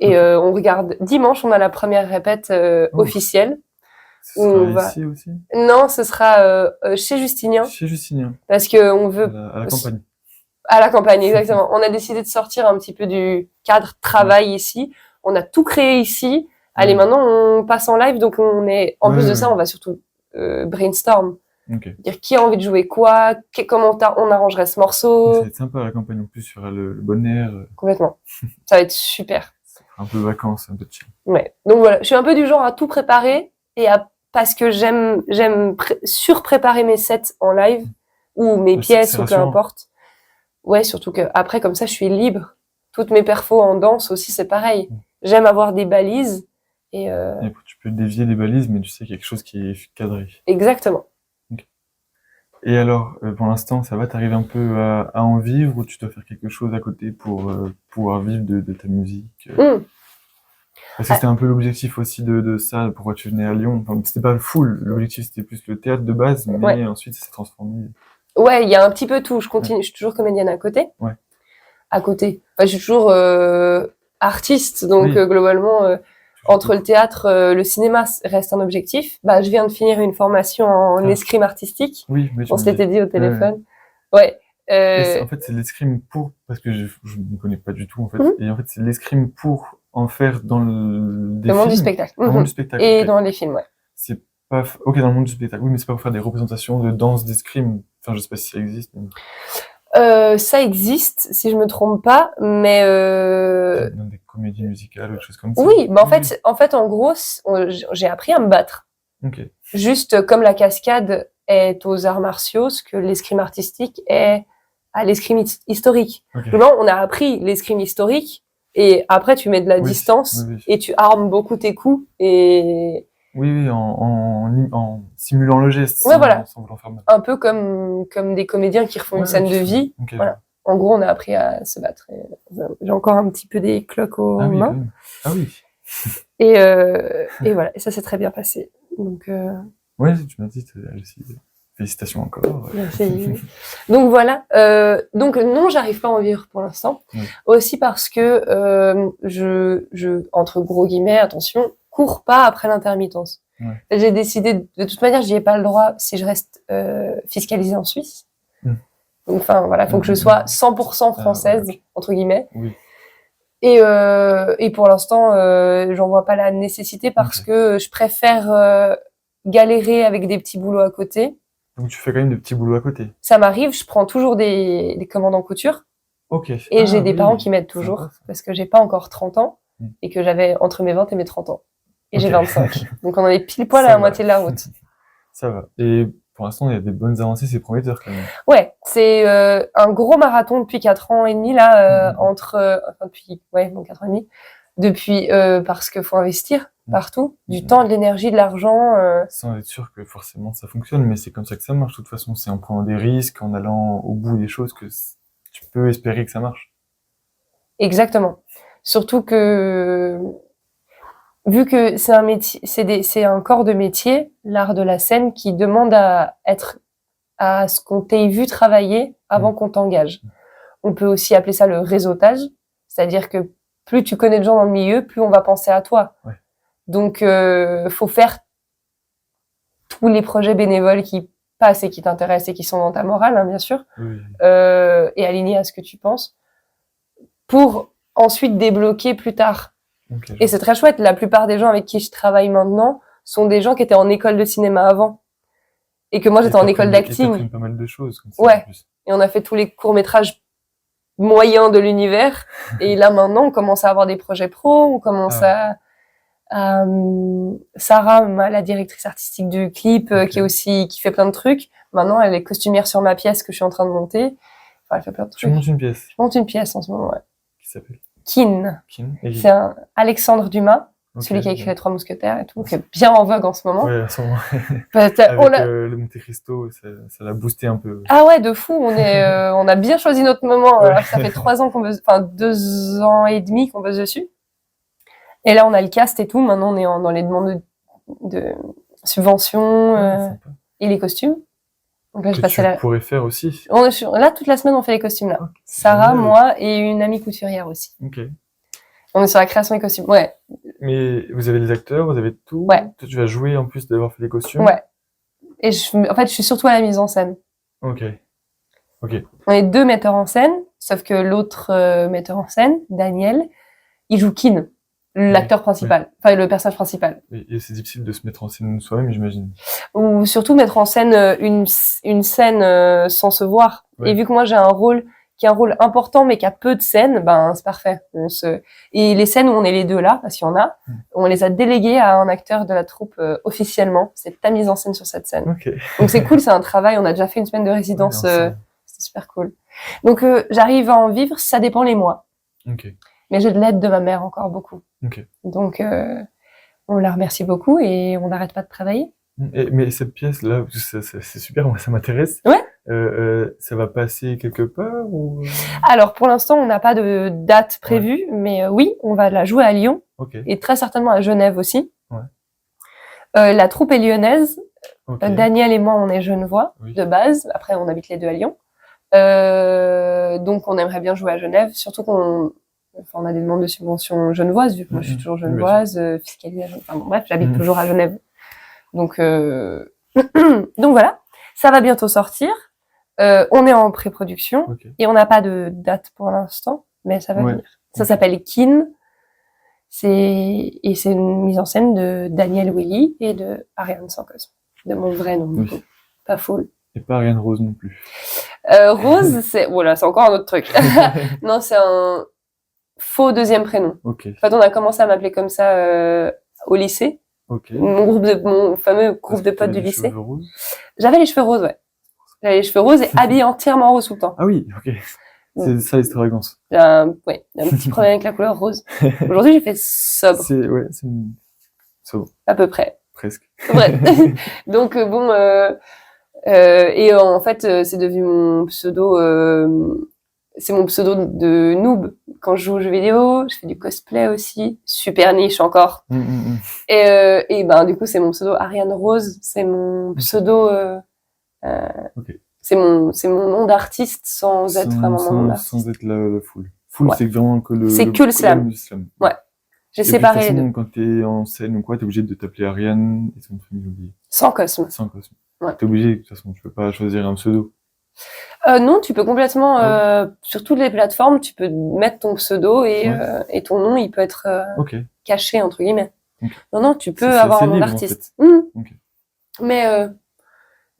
Et on regarde dimanche, on a la première répète officielle. Ce sera ici aussi? Non, ce sera chez Justinien. Chez Justinien. Parce que on veut à la campagne. À la campagne, exactement. On a décidé de sortir un petit peu du cadre travail ici. On a tout créé ici. Allez, maintenant on passe en live, donc on est en plus de ça, on va surtout brainstorm. Dire qui a envie de jouer quoi, comment on arrangerait ce morceau. Ça va être sympa à la campagne, en plus il y aura le bon air. Complètement. Ça va être super. Un peu vacances, un peu chill. Ouais. Donc voilà, je suis un peu du genre à tout préparer parce que j'aime surpréparer mes sets en live ou mes pièces ou peu importe. Ouais, surtout que après comme ça je suis libre. Toutes mes perfos en danse aussi c'est pareil. J'aime avoir des balises et tu peux dévier des balises, mais tu sais quelque chose qui est cadré. Exactement. Et alors, pour l'instant, ça va, t'arrives un peu à en vivre ou tu dois faire quelque chose à côté pour pouvoir vivre de ta musique Parce que c'était un peu l'objectif aussi de ça, pourquoi tu venais à Lyon. Enfin, c'était pas full, l'objectif c'était plus le théâtre de base, mais ensuite ça s'est transformé. Ouais, il y a un petit peu tout. Je continue, je suis toujours comédienne à côté. Ouais. À côté. Enfin, je suis toujours artiste, donc globalement, entre le théâtre, le cinéma reste un objectif. Je viens de finir une formation en escrime artistique. Oui, mais on se l'était dit au téléphone. Ouais. En fait, c'est l'escrime pour, parce que je ne connais pas du tout en fait. Et en fait, c'est l'escrime pour en faire dans le monde du spectacle. Dans le monde du spectacle. Et dans les films, ouais. C'est pas, ok, dans le monde du spectacle. Oui, mais c'est pas pour faire des représentations de danse d'escrime. Enfin, je sais pas si ça existe. Mais... ça existe, si je me trompe pas, mais dans des comédies musicales ou des choses comme ça. Oui, en fait, en gros, j'ai appris à me battre. Juste comme la cascade est aux arts martiaux, ce que l'escrime artistique est à l'escrime historique. Vraiment, on a appris l'escrime historique et après tu mets de la distance et tu armes beaucoup tes coups et oui, en simulant le geste, sans vouloir faire mal. Un peu comme des comédiens qui refont une scène de vie. Voilà. En gros, on a appris à se battre. J'ai encore un petit peu des cloques aux mains. Ah oui. Et voilà. Et ça s'est très bien passé. Donc. Ouais, tu m'as dit, félicitations encore. Merci. Donc voilà. Donc non, j'arrive pas à en vivre pour l'instant. Aussi parce que je entre gros guillemets, attention, cours pas après l'intermittence. J'ai décidé, de toute manière, j'y ai pas le droit si je reste fiscalisée en Suisse. Donc, enfin, voilà, faut que je sois 100% française, entre guillemets. Et pour l'instant, j'en vois pas la nécessité parce que je préfère galérer avec des petits boulots à côté. Donc, tu fais quand même des petits boulots à côté. Ça m'arrive, je prends toujours des commandes en couture. Et j'ai des parents qui m'aident toujours parce que j'ai pas encore 30 ans et que j'avais entre mes 20 et mes 30 ans. Et j'ai 25. Donc, on en est pile poil à la moitié de la route. Ça va. Et pour l'instant, il y a des bonnes avancées, c'est prometteur quand même. Ouais, c'est un gros marathon depuis 4 ans et demi, là, depuis 4 ans et demi. Depuis, parce qu'il faut investir partout, du temps, de l'énergie, de l'argent. Sans être sûr que forcément ça fonctionne, mais c'est comme ça que ça marche. De toute façon, c'est en prenant des risques, en allant au bout des choses que tu peux espérer que ça marche. Exactement. Surtout que, vu que c'est un métier, c'est un corps de métier, l'art de la scène, qui demande à ce qu'on t'ait vu travailler avant qu'on t'engage. On peut aussi appeler ça le réseautage, c'est-à-dire que plus tu connais de gens dans le milieu, plus on va penser à toi. Ouais. Donc, faut faire tous les projets bénévoles qui passent et qui t'intéressent et qui sont dans ta morale, hein, bien sûr, Oui. Et alignés à ce que tu penses, pour ensuite débloquer plus tard. Okay, et c'est très chouette. La plupart des gens avec qui je travaille maintenant sont des gens qui étaient en école de cinéma avant. Et que moi, j'étais en école d'acting. Et t'as pas mal de choses comme ça. Ouais. Et on a fait tous les courts-métrages moyens de l'univers. Et là, maintenant, on commence à avoir des projets pro. On commence Sarah, la directrice artistique du clip, qui fait plein de trucs. Maintenant, elle est costumière sur ma pièce que je suis en train de monter. Enfin, elle fait plein de trucs. Tu montes une pièce? Je monte une pièce en ce moment, ouais. Qui s'appelle? Kin. C'est un Alexandre Dumas. Celui qui a écrit Les Trois Mousquetaires et tout, qui est bien en vogue en ce moment. Ouais, en ce moment. Avec le Monte Cristo, ça l'a boosté un peu. Ah ouais, de fou. On a bien choisi notre moment. Ouais. Ça fait 3 ans 2 ans et demi qu'on bosse dessus. Et là, on a le cast et tout. Maintenant, on est dans les demandes de subventions et les costumes. Donc là, tu pourrais faire aussi. Là, toute la semaine, on fait les costumes là. Okay, Sarah, moi et une amie couturière aussi. Ok. On est sur la création des costumes. Ouais. Mais vous avez les acteurs, vous avez tout. Ouais. Toi, tu vas jouer en plus d'avoir fait les costumes. Ouais. Et je suis surtout à la mise en scène. Ok. On est 2 metteurs en scène, sauf que l'autre metteur en scène, Daniel, il joue Kin, l'acteur principal, enfin le personnage principal. Et c'est difficile de se mettre en scène soi-même, j'imagine. Ou surtout mettre en scène une scène sans se voir. Ouais. Et vu que moi j'ai un rôle qui a un rôle important mais qui a peu de scènes, ben c'est parfait. Et les scènes où on est les deux là, parce qu'il y en a, on les a déléguées à un acteur de la troupe officiellement. C'est ta mise en scène sur cette scène. Okay. Donc c'est cool, c'est un travail. On a déjà fait une semaine de résidence, c'est super cool. Donc j'arrive à en vivre, ça dépend les mois. Okay. Mais j'ai de l'aide de ma mère encore beaucoup. Okay. Donc on la remercie beaucoup et on n'arrête pas de travailler. Mais cette pièce-là, c'est super, moi ça m'intéresse. Ouais. Ça va passer quelque part ou... Alors pour l'instant, on n'a pas de date prévue, mais oui, on va la jouer à Lyon et très certainement à Genève aussi. Ouais. La troupe est lyonnaise. Daniel et moi, on est genevois de base. Après, on habite les deux à Lyon. Donc on aimerait bien jouer à Genève, surtout on a des demandes de subventions genevoises, vu que moi je suis toujours genevoise, fiscalisée. Enfin bon, bref, j'habite toujours à Genève. Donc voilà, ça va bientôt sortir. On est en pré-production et on n'a pas de date pour l'instant, mais ça va venir. Ça s'appelle Kin. C'est une mise en scène de Daniel Willy et de Ariane Sancos, de mon vrai nom, du coup. Pas full. Et pas Ariane Rose non plus. Rose, c'est encore un autre truc. Non, c'est un faux deuxième prénom. En fait, on a commencé à m'appeler comme ça au lycée. Mon fameux groupe de potes du lycée. J'avais les cheveux roses, ouais. J'avais les cheveux roses et habillée entièrement rose tout le temps. Ah oui, ok. C'est ça l'extravagance. Il y a un petit problème avec la couleur rose. Aujourd'hui, j'ai fait sobre. C'est sobre. À peu près. Presque. Ouais. Donc bon, et en fait, c'est devenu mon pseudo. C'est mon pseudo de noob quand je joue aux jeux vidéo. Je fais du cosplay aussi, super niche encore. Et ben du coup, c'est mon pseudo Ariane Rose. C'est mon pseudo. C'est mon nom d'artiste sans être vraiment mon nom d'artiste. Sans être la foule. Foule, c'est vraiment que le. C'est que le slam. Ouais. J'ai séparé les deux. Quand t'es en scène ou quoi, t'es obligé de t'appeler Ariane et son famille oublié. Sans cosme. Sans cosme. Ouais. T'es obligé, de toute façon, tu peux pas choisir un pseudo. Non, tu peux complètement, sur toutes les plateformes, tu peux mettre ton pseudo et ton nom, il peut être caché, entre guillemets. Non, tu peux avoir un nom d'artiste. En fait.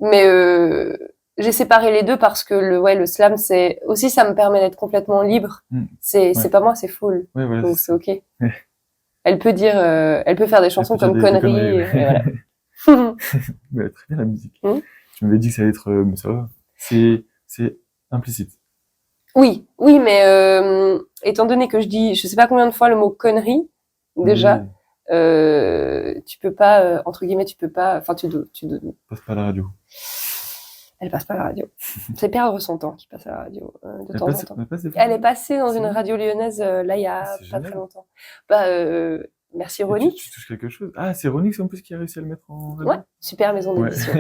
Mais j'ai séparé les deux parce que le slam, c'est aussi, ça me permet d'être complètement libre. C'est pas moi, c'est full. Voilà, donc c'est ok. Elle peut dire, elle peut faire des chansons comme conneries. Et voilà. Ouais, très bien la musique. Tu m'avais dit que ça allait être, mais ça va. C'est implicite. Oui, mais étant donné que je dis, je sais pas combien de fois le mot connerie, déjà, tu peux pas, entre guillemets, enfin, tu passe pas à la radio. Elle passe pas à la radio. C'est perdre son temps qui passe à la radio de temps en temps. Elle Elle est passée dans une radio lyonnaise là il y a pas très longtemps. Merci Ronix. Tu touches quelque chose. Ah, c'est Ronix en plus qui a réussi à le mettre en radio. Ouais, super maison d'édition.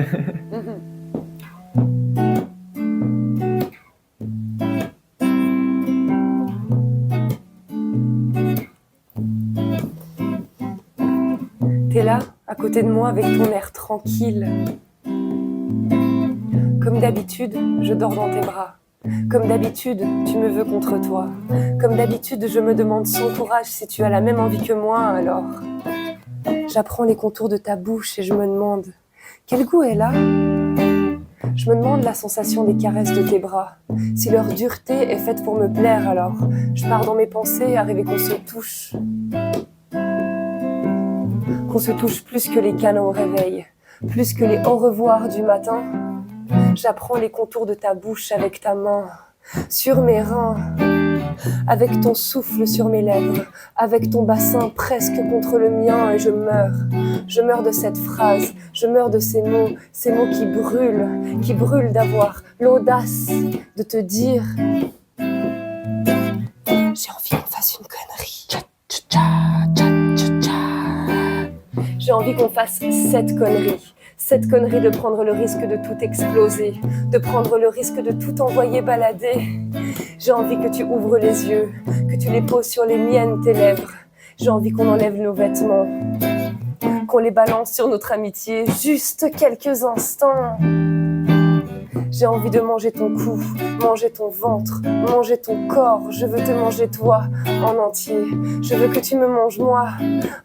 T'es là, à côté de moi, avec ton air tranquille. Comme d'habitude, je dors dans tes bras. Comme d'habitude, tu me veux contre toi. Comme d'habitude, je me demande sans courage si tu as la même envie que moi, alors. J'apprends les contours de ta bouche et je me demande, quel goût est là ? Je me demande la sensation des caresses de tes bras. Si leur dureté est faite pour me plaire, alors je pars dans mes pensées à rêver qu'on se touche. Qu'on se touche plus que les câlins au réveil, plus que les au revoir du matin. J'apprends les contours de ta bouche avec ta main, sur mes reins, avec ton souffle sur mes lèvres, avec ton bassin presque contre le mien et je meurs. Je meurs de cette phrase, je meurs de ces mots qui brûlent d'avoir l'audace de te dire j'ai envie qu'on fasse une connerie. J'ai envie qu'on fasse cette connerie de prendre le risque de tout exploser, de prendre le risque de tout envoyer balader. J'ai envie que tu ouvres les yeux, que tu les poses sur les miennes, tes lèvres. J'ai envie qu'on enlève nos vêtements, qu'on les balance sur notre amitié, juste quelques instants. J'ai envie de manger ton cou, manger ton ventre, manger ton corps. Je veux te manger toi, en entier. Je veux que tu me manges moi,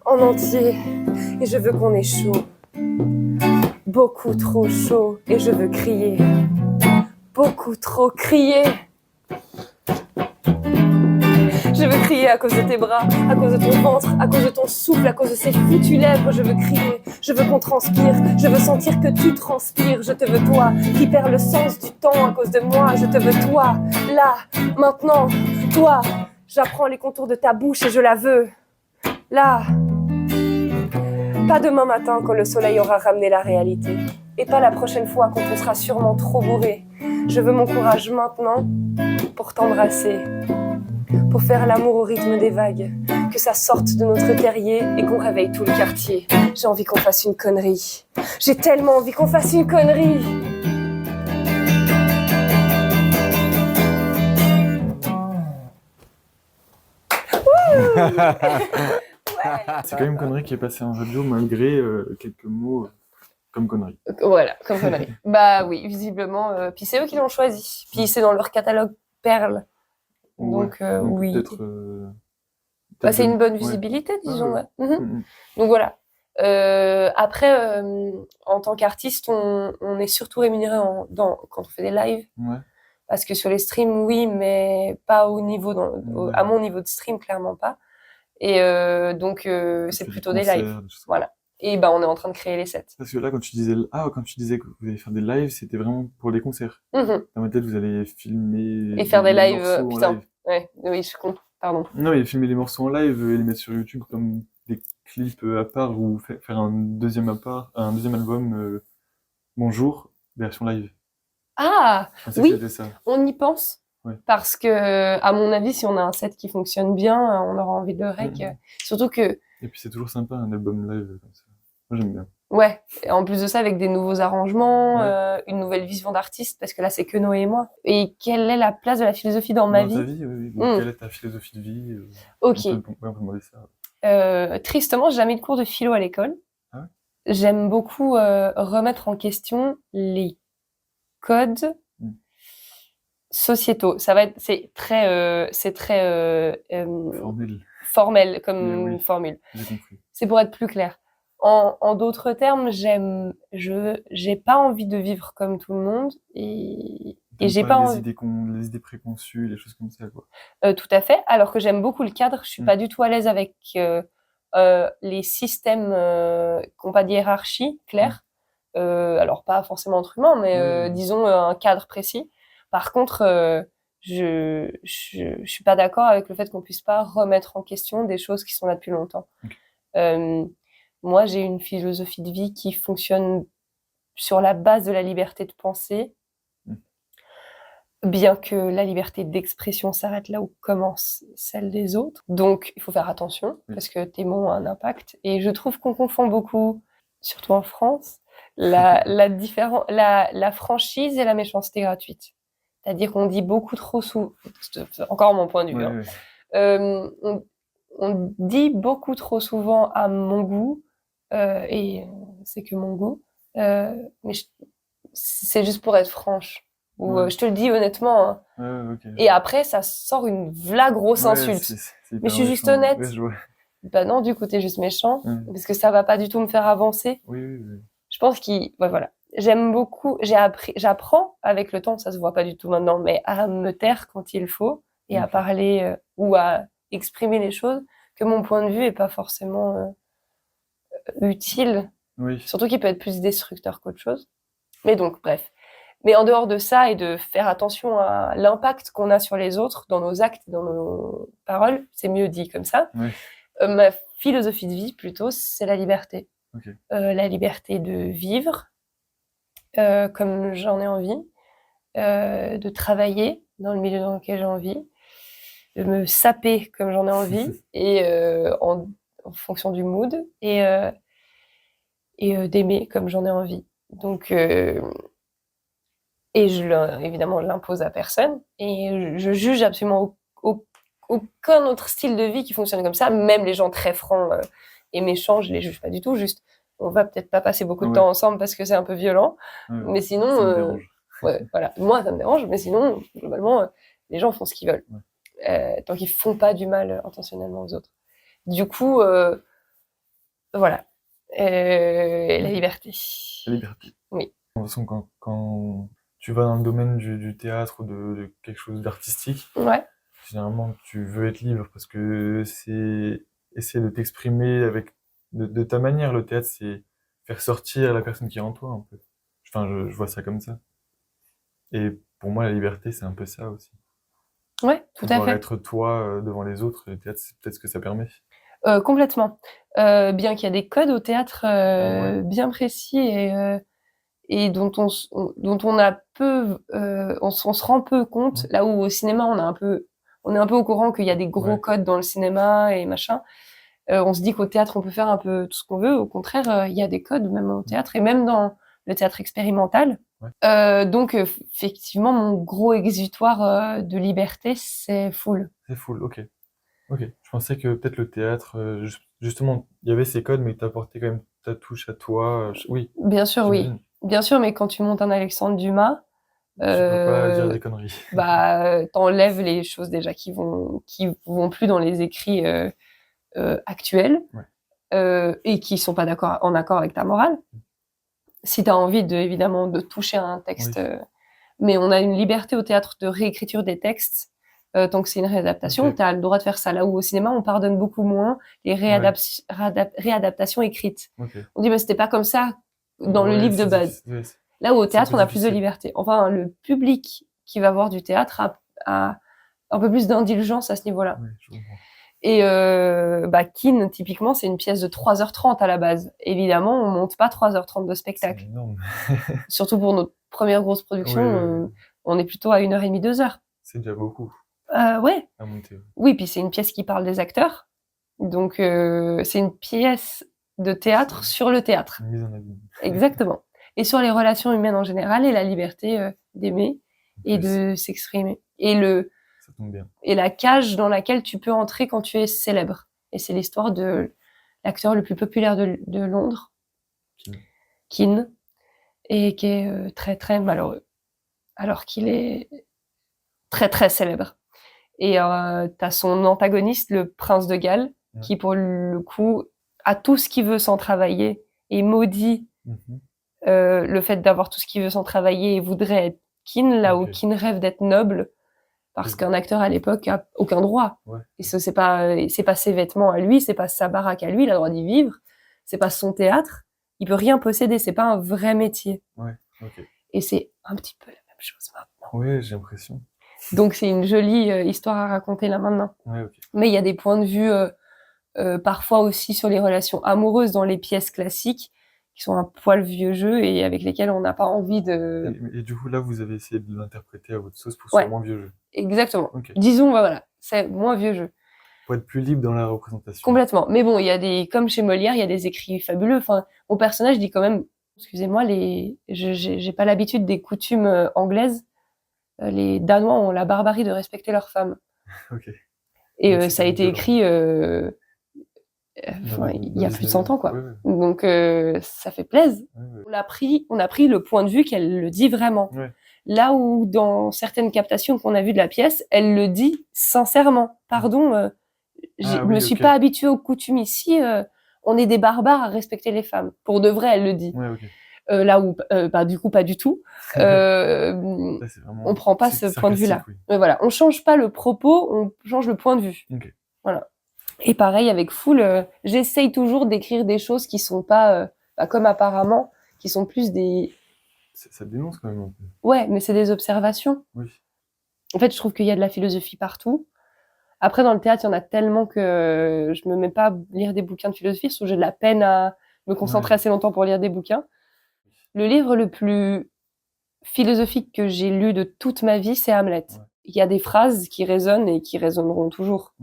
en entier. Et je veux qu'on ait chaud, beaucoup trop chaud. Et je veux crier, beaucoup trop crier. Je veux crier à cause de tes bras, à cause de ton ventre, à cause de ton souffle, à cause de ces foutues lèvres. Je veux crier, je veux qu'on transpire, je veux sentir que tu transpires. Je te veux toi, qui perds le sens du temps à cause de moi. Je te veux toi, là, maintenant, toi. J'apprends les contours de ta bouche et je la veux, là. Pas demain matin quand le soleil aura ramené la réalité. Et pas la prochaine fois quand on sera sûrement trop bourré. Je veux mon courage maintenant pour t'embrasser. Pour faire l'amour au rythme des vagues, que ça sorte de notre terrier et qu'on réveille tout le quartier. J'ai envie qu'on fasse une connerie. J'ai tellement envie qu'on fasse une connerie. C'est quand même une connerie qui est passée en radio malgré quelques mots comme connerie. Voilà, comme connerie. Bah oui, visiblement. Puis c'est eux qui l'ont choisi. Puis c'est dans leur catalogue Perle. Donc, oui. Peut-être c'est une bonne visibilité, disons. Ouais. Donc voilà. Après, en tant qu'artiste, on est surtout rémunéré quand on fait des lives. Ouais. Parce que sur les streams, oui, mais pas au niveau, à mon niveau de stream, clairement pas. Et donc, c'est plutôt des lives. Voilà. Et on est en train de créer les sets. Parce que là, quand tu disais que vous allez faire des lives, c'était vraiment pour les concerts. Dans ma tête, vous allez filmer et faire des lives, putain. Ouais, oui, je compte, pardon. Non, mais filmer les morceaux en live et les mettre sur YouTube comme des clips à part ou faire un deuxième album, Bonjour, version live. Ah, oui, ça. On y pense. Ouais. Parce que, à mon avis, si on a un set qui fonctionne bien, on aura envie de le rec. Surtout que... Et puis c'est toujours sympa, un album live comme ça. Moi, j'aime bien. Ouais. Et en plus de ça, avec des nouveaux arrangements, une nouvelle vision d'artiste, parce que là, c'est que Noé et moi. Et quelle est la place de la philosophie dans ma vie? Dans ta vie, oui. Donc, quelle est ta philosophie de vie? Ok. On peut demander ça. Tristement, j'ai jamais eu de cours de philo à l'école. Ah ouais? J'aime beaucoup remettre en question les codes sociétaux. C'est très formel comme formule. J'ai compris. C'est pour être plus clair. En d'autres termes, j'ai pas envie de vivre comme tout le monde et j'ai pas envie. Les idées préconçues, les choses comme ça, quoi. Tout à fait. Alors que j'aime beaucoup le cadre, je suis pas du tout à l'aise avec les systèmes qui n'ont pas de hiérarchie claire. Alors pas forcément entre humains, mais disons un cadre précis. Par contre, je suis pas d'accord avec le fait qu'on puisse pas remettre en question des choses qui sont là depuis longtemps. Moi, j'ai une philosophie de vie qui fonctionne sur la base de la liberté de penser bien que la liberté d'expression s'arrête là où commence celle des autres. Donc, il faut faire attention, parce que tes mots ont un impact. Et je trouve qu'on confond beaucoup, surtout en France, la franchise et la méchanceté gratuite. C'est-à-dire qu'on dit beaucoup trop souvent, c'est encore mon point de vue, on dit beaucoup trop souvent à mon goût, et c'est que mon goût, mais c'est juste pour être franche. Ou je te le dis honnêtement. Hein. Et après, ça sort une grosse insulte. Mais je suis juste honnête. Bah non, du coup, t'es juste méchant, parce que ça va pas du tout me faire avancer. Je pense voilà. J'aime beaucoup, j'apprends avec le temps, ça se voit pas du tout maintenant, mais à me taire quand il faut, et à parler, ou à exprimer les choses, que mon point de vue est pas forcément utile. Surtout qu'il peut être plus destructeur qu'autre chose. Mais donc, bref. Mais en dehors de ça et de faire attention à l'impact qu'on a sur les autres, dans nos actes, dans nos paroles, c'est mieux dit comme ça. Ma philosophie de vie, plutôt, c'est la liberté. La liberté de vivre comme j'en ai envie, de travailler dans le milieu dans lequel j'ai envie, de me saper comme j'en ai envie, et en fonction du mood, et d'aimer comme j'en ai envie. Donc, et évidemment, je l'impose à personne, et je juge absolument aucun autre style de vie qui fonctionne comme ça, même les gens très francs et méchants, je les juge pas du tout, juste on va peut-être pas passer beaucoup de temps ensemble parce que c'est un peu violent, mais sinon ça me dérange. Voilà, moi ça me dérange, mais sinon globalement les gens font ce qu'ils veulent, tant qu'ils font pas du mal intentionnellement aux autres. Du coup voilà, la liberté. La liberté. Oui. De toute façon, quand tu vas dans le domaine du théâtre ou de quelque chose d'artistique, généralement tu veux être libre parce que c'est essayer de t'exprimer de ta manière. Le théâtre, c'est faire sortir la personne qui est en toi un peu. Enfin, je vois ça comme ça. Et pour moi, la liberté, c'est un peu ça aussi. Ouais, tout à fait. Pouvoir être toi devant les autres, le théâtre, c'est peut-être ce que ça permet. Complètement. Bien qu'il y a des codes au théâtre bien précis et dont on se rend peu compte, là où au cinéma on est un peu au courant qu'il y a des gros codes dans le cinéma et machin. On se dit qu'au théâtre on peut faire un peu tout ce qu'on veut. Au contraire, il y a des codes même au théâtre, et même dans le théâtre expérimental. Donc effectivement, mon gros exutoire de liberté, c'est Fool. C'est Fool, ok. Je pensais que peut-être le théâtre, justement, il y avait ces codes, mais t'apportais quand même ta touche à toi. Oui. Bien sûr, oui. Bien sûr, mais quand tu montes un Alexandre Dumas, tu peux pas dire des conneries. Bah, t'enlèves les choses déjà qui vont plus dans les écrits actuels, et qui sont pas en accord avec ta morale. Si t'as envie évidemment de toucher à un texte, mais on a une liberté au théâtre de réécriture des textes. Tant que c'est une réadaptation, t'as le droit de faire ça. Là où au cinéma, on pardonne beaucoup moins les réadaptations écrites. On dit, mais c'était pas comme ça dans le livre de base. Là où au théâtre, on a plus de liberté. Enfin, le public qui va voir du théâtre a un peu plus d'indulgence à ce niveau-là. Et Keane, typiquement, c'est une pièce de 3h30 à la base. Évidemment, on monte pas 3h30 de spectacle. C'est énorme. Surtout pour notre première grosse production, on est plutôt à 1h30, 2h. C'est déjà beaucoup. Ouais. À monter. Oui, puis c'est une pièce qui parle des acteurs. Donc, c'est une pièce de théâtre sur le théâtre. Une mise en abîme. Exactement. Et sur les relations humaines en général, et la liberté d'aimer et de s'exprimer. Ça tombe bien. Et la cage dans laquelle tu peux entrer quand tu es célèbre. Et c'est l'histoire de l'acteur le plus populaire de Londres, Keane, et qui est très très malheureux, alors qu'il est très très célèbre. Et t'as son antagoniste, le prince de Galles, qui pour le coup a tout ce qu'il veut sans travailler et maudit le fait d'avoir tout ce qu'il veut sans travailler et voudrait être Keane, là où Keane rêve d'être noble, parce qu'un acteur à l'époque a aucun droit. Et c'est pas ses vêtements à lui, c'est pas sa baraque à lui, il a le droit d'y vivre, c'est pas son théâtre, il peut rien posséder, c'est pas un vrai métier. Et c'est un petit peu la même chose maintenant. Oui, j'ai l'impression. Donc c'est une jolie histoire à raconter là maintenant. Mais il y a des points de vue parfois aussi sur les relations amoureuses dans les pièces classiques qui sont un poil vieux jeu et avec lesquels on n'a pas envie de... Et du coup, là, vous avez essayé de l'interpréter à votre sauce pour que ce soit moins vieux jeu. Exactement. Okay. Disons, voilà, c'est moins vieux jeu. Pour être plus libre dans la représentation. Complètement. Mais bon, il y a comme chez Molière, il y a des écrits fabuleux. Enfin, mon personnage dit quand même, excusez-moi, j'ai pas l'habitude des coutumes anglaises. Les Danois ont la barbarie de respecter leurs femmes. Okay. Et ça a été écrit il y a plus de 100 ans, quoi. Ouais. Donc, ça fait plaisir. Ouais. On a pris le point de vue qu'elle le dit vraiment. Ouais. Là où, dans certaines captations qu'on a vues de la pièce, elle le dit sincèrement. Pardon, je me suis pas habituée aux coutumes ici. On est des barbares à respecter les femmes. Pour de vrai, elle le dit. Ouais, okay. Là où, bah, du coup, pas du tout. On prend pas ce point de vue-là. Oui. Mais voilà, on change pas le propos, on change le point de vue. Okay. Voilà. Et pareil avec Fool, j'essaye toujours d'écrire des choses qui sont pas, comme apparemment, qui sont plus des... Ça dénonce quand même un peu. Ouais, mais c'est des observations. Oui. En fait, je trouve qu'il y a de la philosophie partout. Après, dans le théâtre, il y en a tellement que je me mets pas à lire des bouquins de philosophie, parce que j'ai de la peine à me concentrer assez longtemps pour lire des bouquins. Le livre le plus philosophique que j'ai lu de toute ma vie, c'est Hamlet. Ouais. Il y a des phrases qui résonnent et qui résonneront toujours.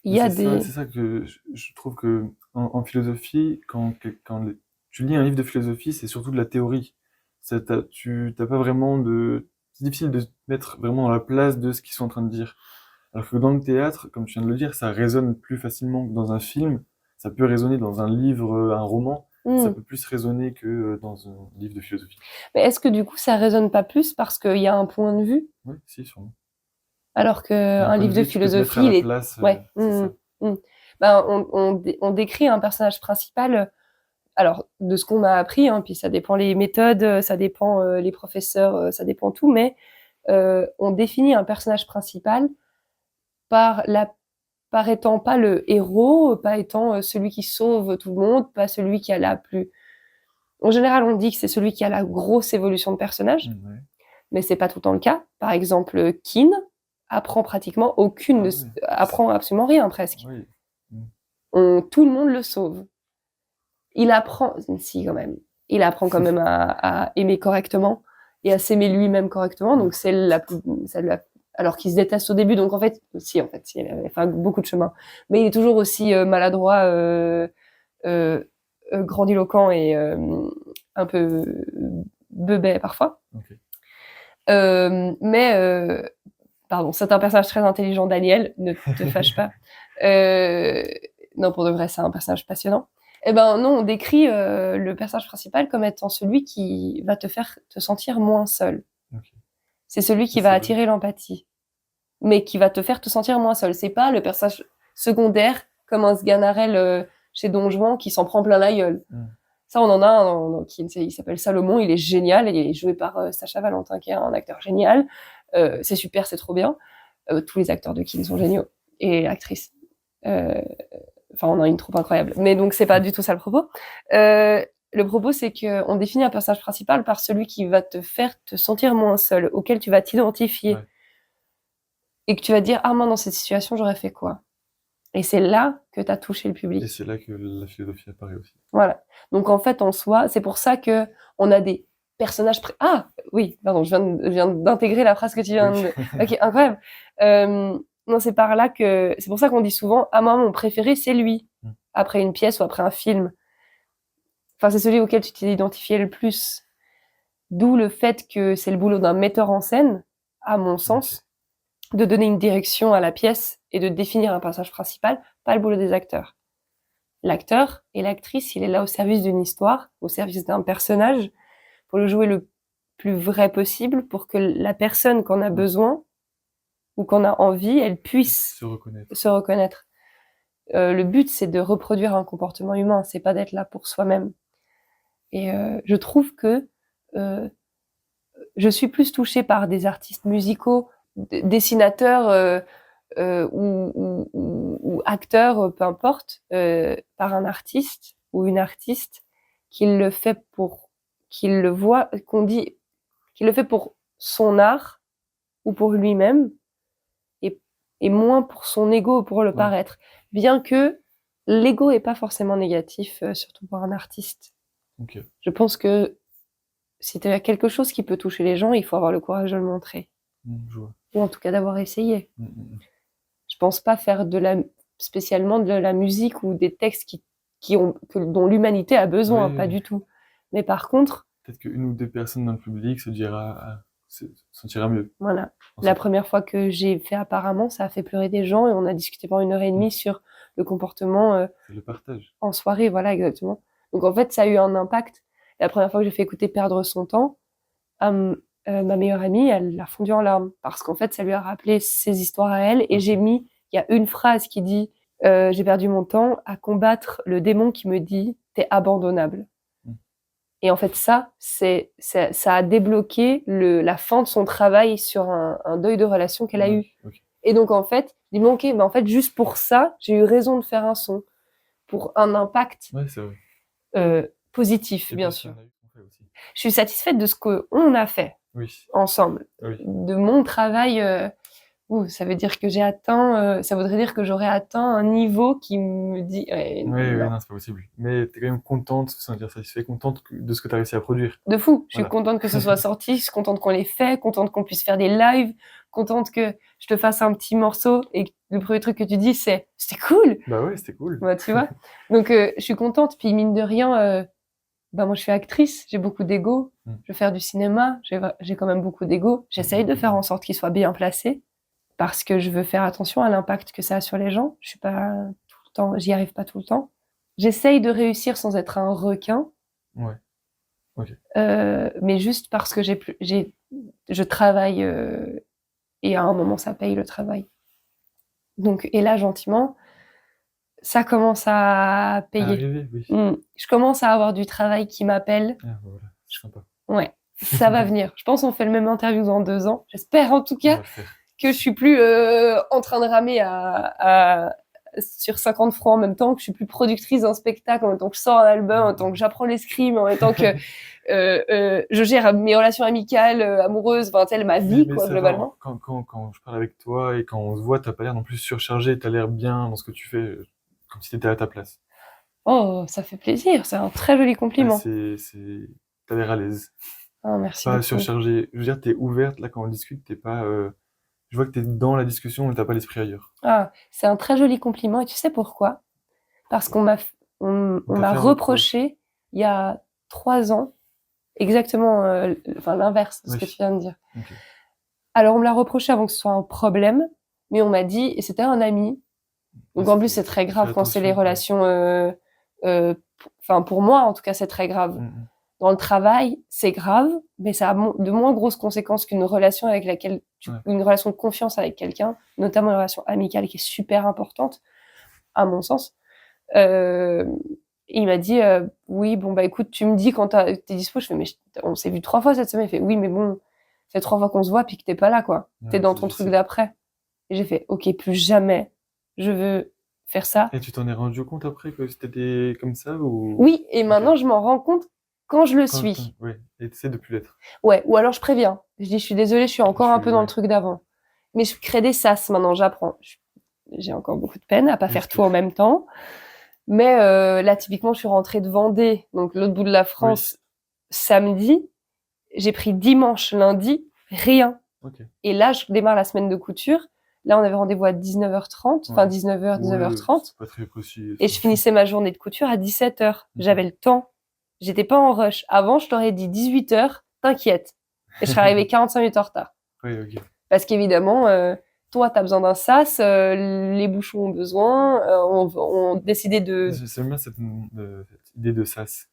C'est ça que je trouve que en philosophie, quand tu lis un livre de philosophie, c'est surtout de la théorie. T'as pas vraiment c'est difficile de te mettre vraiment dans la place de ce qu'ils sont en train de dire. Alors que dans le théâtre, comme tu viens de le dire, ça résonne plus facilement que dans un film. Ça peut résonner dans un livre, un roman. Ça peut plus résonner que dans un livre de philosophie. Mais est-ce que du coup, ça résonne pas plus parce qu'il y a un point de vue? Oui, si, sûrement. Alors qu'un livre de philosophie, il est... Ouais. Ben, on décrit un personnage principal... Alors, de ce qu'on m'a appris, hein, puis ça dépend les méthodes, ça dépend les professeurs, ça dépend tout, mais on définit un personnage principal par étant pas le héros, pas étant celui qui sauve tout le monde, pas celui qui a la plus... En général, on dit que c'est celui qui a la grosse évolution de personnage, mais c'est pas tout le temps le cas. Par exemple, Keane apprend pratiquement apprend absolument rien presque. Tout le monde le sauve. Il apprend, si quand même, il apprend quand même à aimer correctement et à s'aimer lui-même correctement. Donc c'est alors qu'il se déteste au début. Donc en fait, il avait fait beaucoup de chemin, mais il est toujours aussi maladroit, grandiloquent et un peu bebet parfois. Pardon, c'est un personnage très intelligent, Daniel. Ne te fâche pas. Non, pour de vrai, c'est un personnage passionnant. Eh ben non, on décrit le personnage principal comme étant celui qui va te faire te sentir moins seul. C'est celui qui va attirer l'empathie, mais qui va te faire te sentir moins seul. C'est pas le personnage secondaire comme un Sganarelle chez Don Juan qui s'en prend plein la gueule. Ça, on en a un il s'appelle Salomon, il est génial, il est joué par Sacha Valentin, qui est un acteur génial. C'est super, c'est trop bien. Tous les acteurs de Keane sont géniaux. Et l'actrice. Enfin, on a une troupe incroyable. Mais donc, c'est pas du tout ça le propos. Le propos, c'est qu'on définit un personnage principal par celui qui va te faire te sentir moins seul, auquel tu vas t'identifier. Et que tu vas dire, ah, moi, dans cette situation, j'aurais fait quoi? Et c'est là que tu as touché le public. Et c'est là que la philosophie apparaît aussi. Voilà. Donc, en fait, en soi, c'est pour ça que on a des personnages... Ah, oui, pardon, je viens d'intégrer la phrase que tu viens de... Ok, incroyable. Non, c'est par là que... C'est pour ça qu'on dit souvent, ah, moi, mon préféré, c'est lui. Après une pièce ou après un film. Enfin, c'est celui auquel tu t'es identifié le plus. D'où le fait que c'est le boulot d'un metteur en scène, à mon sens, de donner une direction à la pièce et de définir un personnage principal, pas le boulot des acteurs. L'acteur et l'actrice, il est là au service d'une histoire, au service d'un personnage, pour le jouer le plus vrai possible, pour que la personne qu'on a besoin ou qu'on a envie, elle puisse se reconnaître. Le but, c'est de reproduire un comportement humain, c'est pas d'être là pour soi-même. Et je trouve que je suis plus touchée par des artistes musicaux, dessinateurs ou acteurs, peu importe, par un artiste ou une artiste qui le fait qu'il le voit, qu'il le fait pour son art ou pour lui-même et moins pour son ego ou pour le paraître. Bien que l'ego est pas forcément négatif, surtout pour un artiste. Ok. Je pense que si tu as quelque chose qui peut toucher les gens, il faut avoir le courage de le montrer. Je vois. Ou en tout cas d'avoir essayé. Mm. Je pense pas faire spécialement de la musique ou des textes dont l'humanité a besoin, Ouais. pas du tout. Mais par contre, Peut-être qu'une ou deux personnes dans le public se sentira mieux. voilà. La première fois que j'ai fait Apparemment, ça a fait pleurer des gens et on a discuté pendant 1h30 sur le comportement C'est le partage. en soirée, voilà, exactement. Donc en fait, ça a eu un impact. La première fois que j'ai fait écouter Perdre son temps, ma meilleure amie, elle a fondu en larmes parce qu'en fait, ça lui a rappelé ses histoires à elle. Et il y a une phrase qui dit j'ai perdu mon temps à combattre le démon qui me dit t'es abandonnable. Et en fait, ça a débloqué la fin de son travail sur un deuil de relation qu'elle a eu. Okay. Et donc, en fait, je dis, mais ok, mais en fait, juste pour ça, j'ai eu raison de faire un son. Pour un impact positif, bien sûr. Je suis satisfaite de ce qu'on a fait ensemble. Oui. De mon travail, ça veut dire que j'ai atteint, ça voudrait dire que j'aurais atteint un niveau qui me dit. Non, c'est pas possible. Mais t'es quand même contente, sans dire satisfaite, contente de ce que t'as réussi à produire. De fou. Je suis contente que ce soit sorti, je suis contente qu'on l'ait fait, contente qu'on puisse faire des lives, contente que je te fasse un petit morceau et le premier truc que tu dis c'est c'était cool. Bah ouais, c'était cool. Bah, tu vois. Donc je suis contente. Puis mine de rien, moi je suis actrice, j'ai beaucoup d'ego. Je veux faire du cinéma, j'ai quand même beaucoup d'ego. J'essaye de faire en sorte qu'il soit bien placé parce que je veux faire attention à l'impact que ça a sur les gens. Je suis pas tout le temps, j'y arrive pas tout le temps. J'essaye de réussir sans être un requin. Ouais. Okay. Mais juste parce que je travaille et à un moment ça paye le travail. Donc et là gentiment, ça commence à payer. Arriver, oui. Je commence à avoir du travail qui m'appelle. Ah, voilà, c'est sympa. Ouais, ça va venir. Je pense qu'on fait le même interview dans 2 ans. J'espère en tout cas que je suis plus en train de ramer sur 50 francs en même temps, que je suis plus productrice d'un spectacle, en même temps que je sors un album, en même temps que j'apprends l'escrime, en même temps que je gère mes relations amicales, amoureuses, enfin, ma vie, quoi, globalement. Quand je parle avec toi et quand on se voit, t'as pas l'air non plus surchargé, t'as l'air bien dans ce que tu fais, comme si t'étais à ta place. Oh, ça fait plaisir, c'est un très joli compliment. T'as l'air à l'aise. Oh, merci pas beaucoup. Surchargé. Je veux dire, t'es ouverte, là, quand on discute, t'es pas... Je vois que t'es dans la discussion et t'as pas l'esprit ailleurs. Ah, c'est un très joli compliment. Et tu sais pourquoi? Parce qu'on m'a reproché il y a 3 ans, exactement, l'inverse de ce que tu viens de dire. Okay. Alors, on me l'a reproché avant que ce soit un problème, mais on m'a dit, et c'était un ami. Donc, en plus, c'est très grave quand c'est les relations, pour moi, en tout cas, c'est très grave. Dans le travail, c'est grave, mais ça a de moins grosses conséquences qu'une relation avec laquelle une relation de confiance avec quelqu'un, notamment une relation amicale qui est super importante, à mon sens. Il m'a dit, oui, bon, bah, écoute, tu me dis quand t'es dispo. Je fais, mais on s'est vu 3 fois cette semaine. Il fait, oui, mais bon, c'est 3 fois qu'on se voit puis que t'es pas là, quoi. T'es dans ton truc d'après. Et j'ai fait, ok, plus jamais je veux faire ça. Et tu t'en es rendu compte après que c'était comme ça ou... Oui, et maintenant, je m'en rends compte quand je le suis. Ouais, et t'essaies de plus l'être. Ouais, ou alors je préviens. Je dis, je suis désolée, je suis encore un peu dans le truc d'avant. Mais je crée des sas maintenant, j'apprends. J'ai encore beaucoup de peine à pas faire tout en même temps. Mais là, typiquement, je suis rentrée de Vendée, donc l'autre bout de la France, samedi. J'ai pris dimanche, lundi, rien. Okay. Et là, je démarre la semaine de couture. Là, on avait rendez-vous à 19h30, enfin 19h, 19h30. C'est pas très précis. Et je finissais ma journée de couture à 17h. J'avais le temps. J'étais pas en rush. Avant, je t'aurais dit 18h, t'inquiète. Et je serais arrivée 45 minutes en retard. Oui, ok. Parce qu'évidemment, toi, t'as besoin d'un sas, les bouchons ont besoin, on décidait de... J'aime bien cette idée de sas.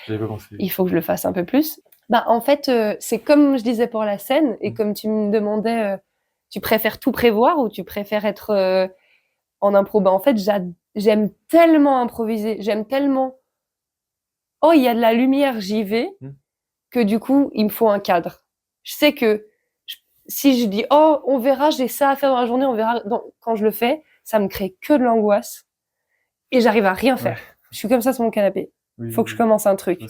J'avais pas pensé. Il faut que je le fasse un peu plus. Bah, en fait, c'est comme je disais pour la scène, et comme tu me demandais, tu préfères tout prévoir ou tu préfères être en impro? Bah, en fait, j'aime tellement improviser, j'aime tellement... Oh, il y a de la lumière, j'y vais, que du coup, il me faut un cadre. Je sais que si je dis, oh, on verra, j'ai ça à faire dans la journée, on verra quand je le fais, ça me crée que de l'angoisse et j'arrive à rien faire. Je suis comme ça sur mon canapé. Faut que je commence un truc.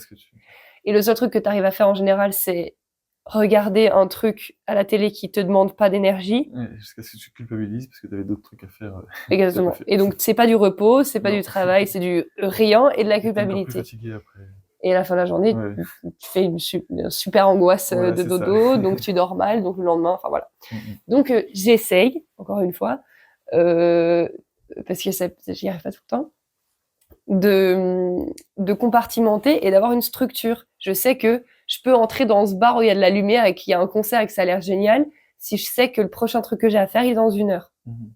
Et le seul truc que tu arrives à faire en général, c'est regarder un truc à la télé qui te demande pas d'énergie. Jusqu'à ce que tu culpabilises parce que tu avais d'autres trucs à faire. Exactement. Et donc, c'est pas du repos, c'est pas du travail, c'est du rien et de la culpabilité. T'es encore plus fatigué après. Et à la fin de la journée, Ouais. tu fais une super angoisse Voilà, de c'est ça. dodo, donc tu dors mal, donc le lendemain, enfin voilà. Mm, Donc j'essaye, encore une fois, parce que j'y arrive pas tout le temps, de compartimenter et d'avoir une structure. Je sais que je peux entrer dans ce bar où il y a de la lumière et qu'il y a un concert et que ça a l'air génial si je sais que le prochain truc que j'ai à faire, il est dans 1 heure. mm.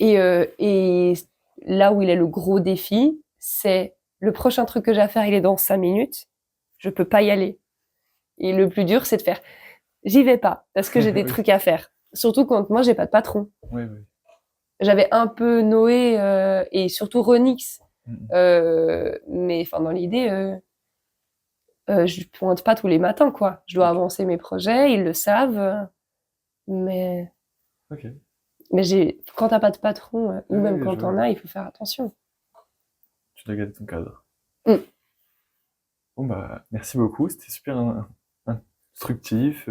Et là où il est le gros défi, c'est le prochain truc que j'ai à faire, il est dans 5 minutes. Je peux pas y aller. Et le plus dur, c'est de faire, j'y vais pas parce que j'ai des Oui. trucs à faire. Surtout quand moi, j'ai pas de patron. Oui, oui. J'avais un peu Noé et surtout Renix. Mm, Mais enfin, dans l'idée, je pointe pas tous les matins, quoi. Je dois Ok. avancer mes projets, ils le savent. Mais, Ok. quand t'as pas de patron, ou Oui, même oui, quand je t'en vois. as, il faut faire attention. Tu dois garder ton cadre. Mm. Bon, bah, merci beaucoup. C'était super instructif,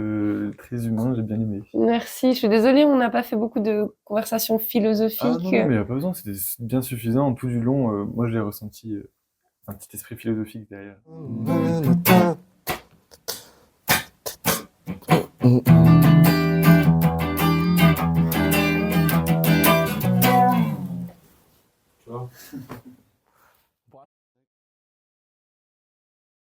très humain. J'ai bien aimé. Merci. Je suis désolée, on n'a pas fait beaucoup de conversations Ah non, philosophiques. non, mais il n'y a pas besoin. C'était bien suffisant. Tout du long, moi, j'ai ressenti un petit esprit philosophique derrière. Tu vois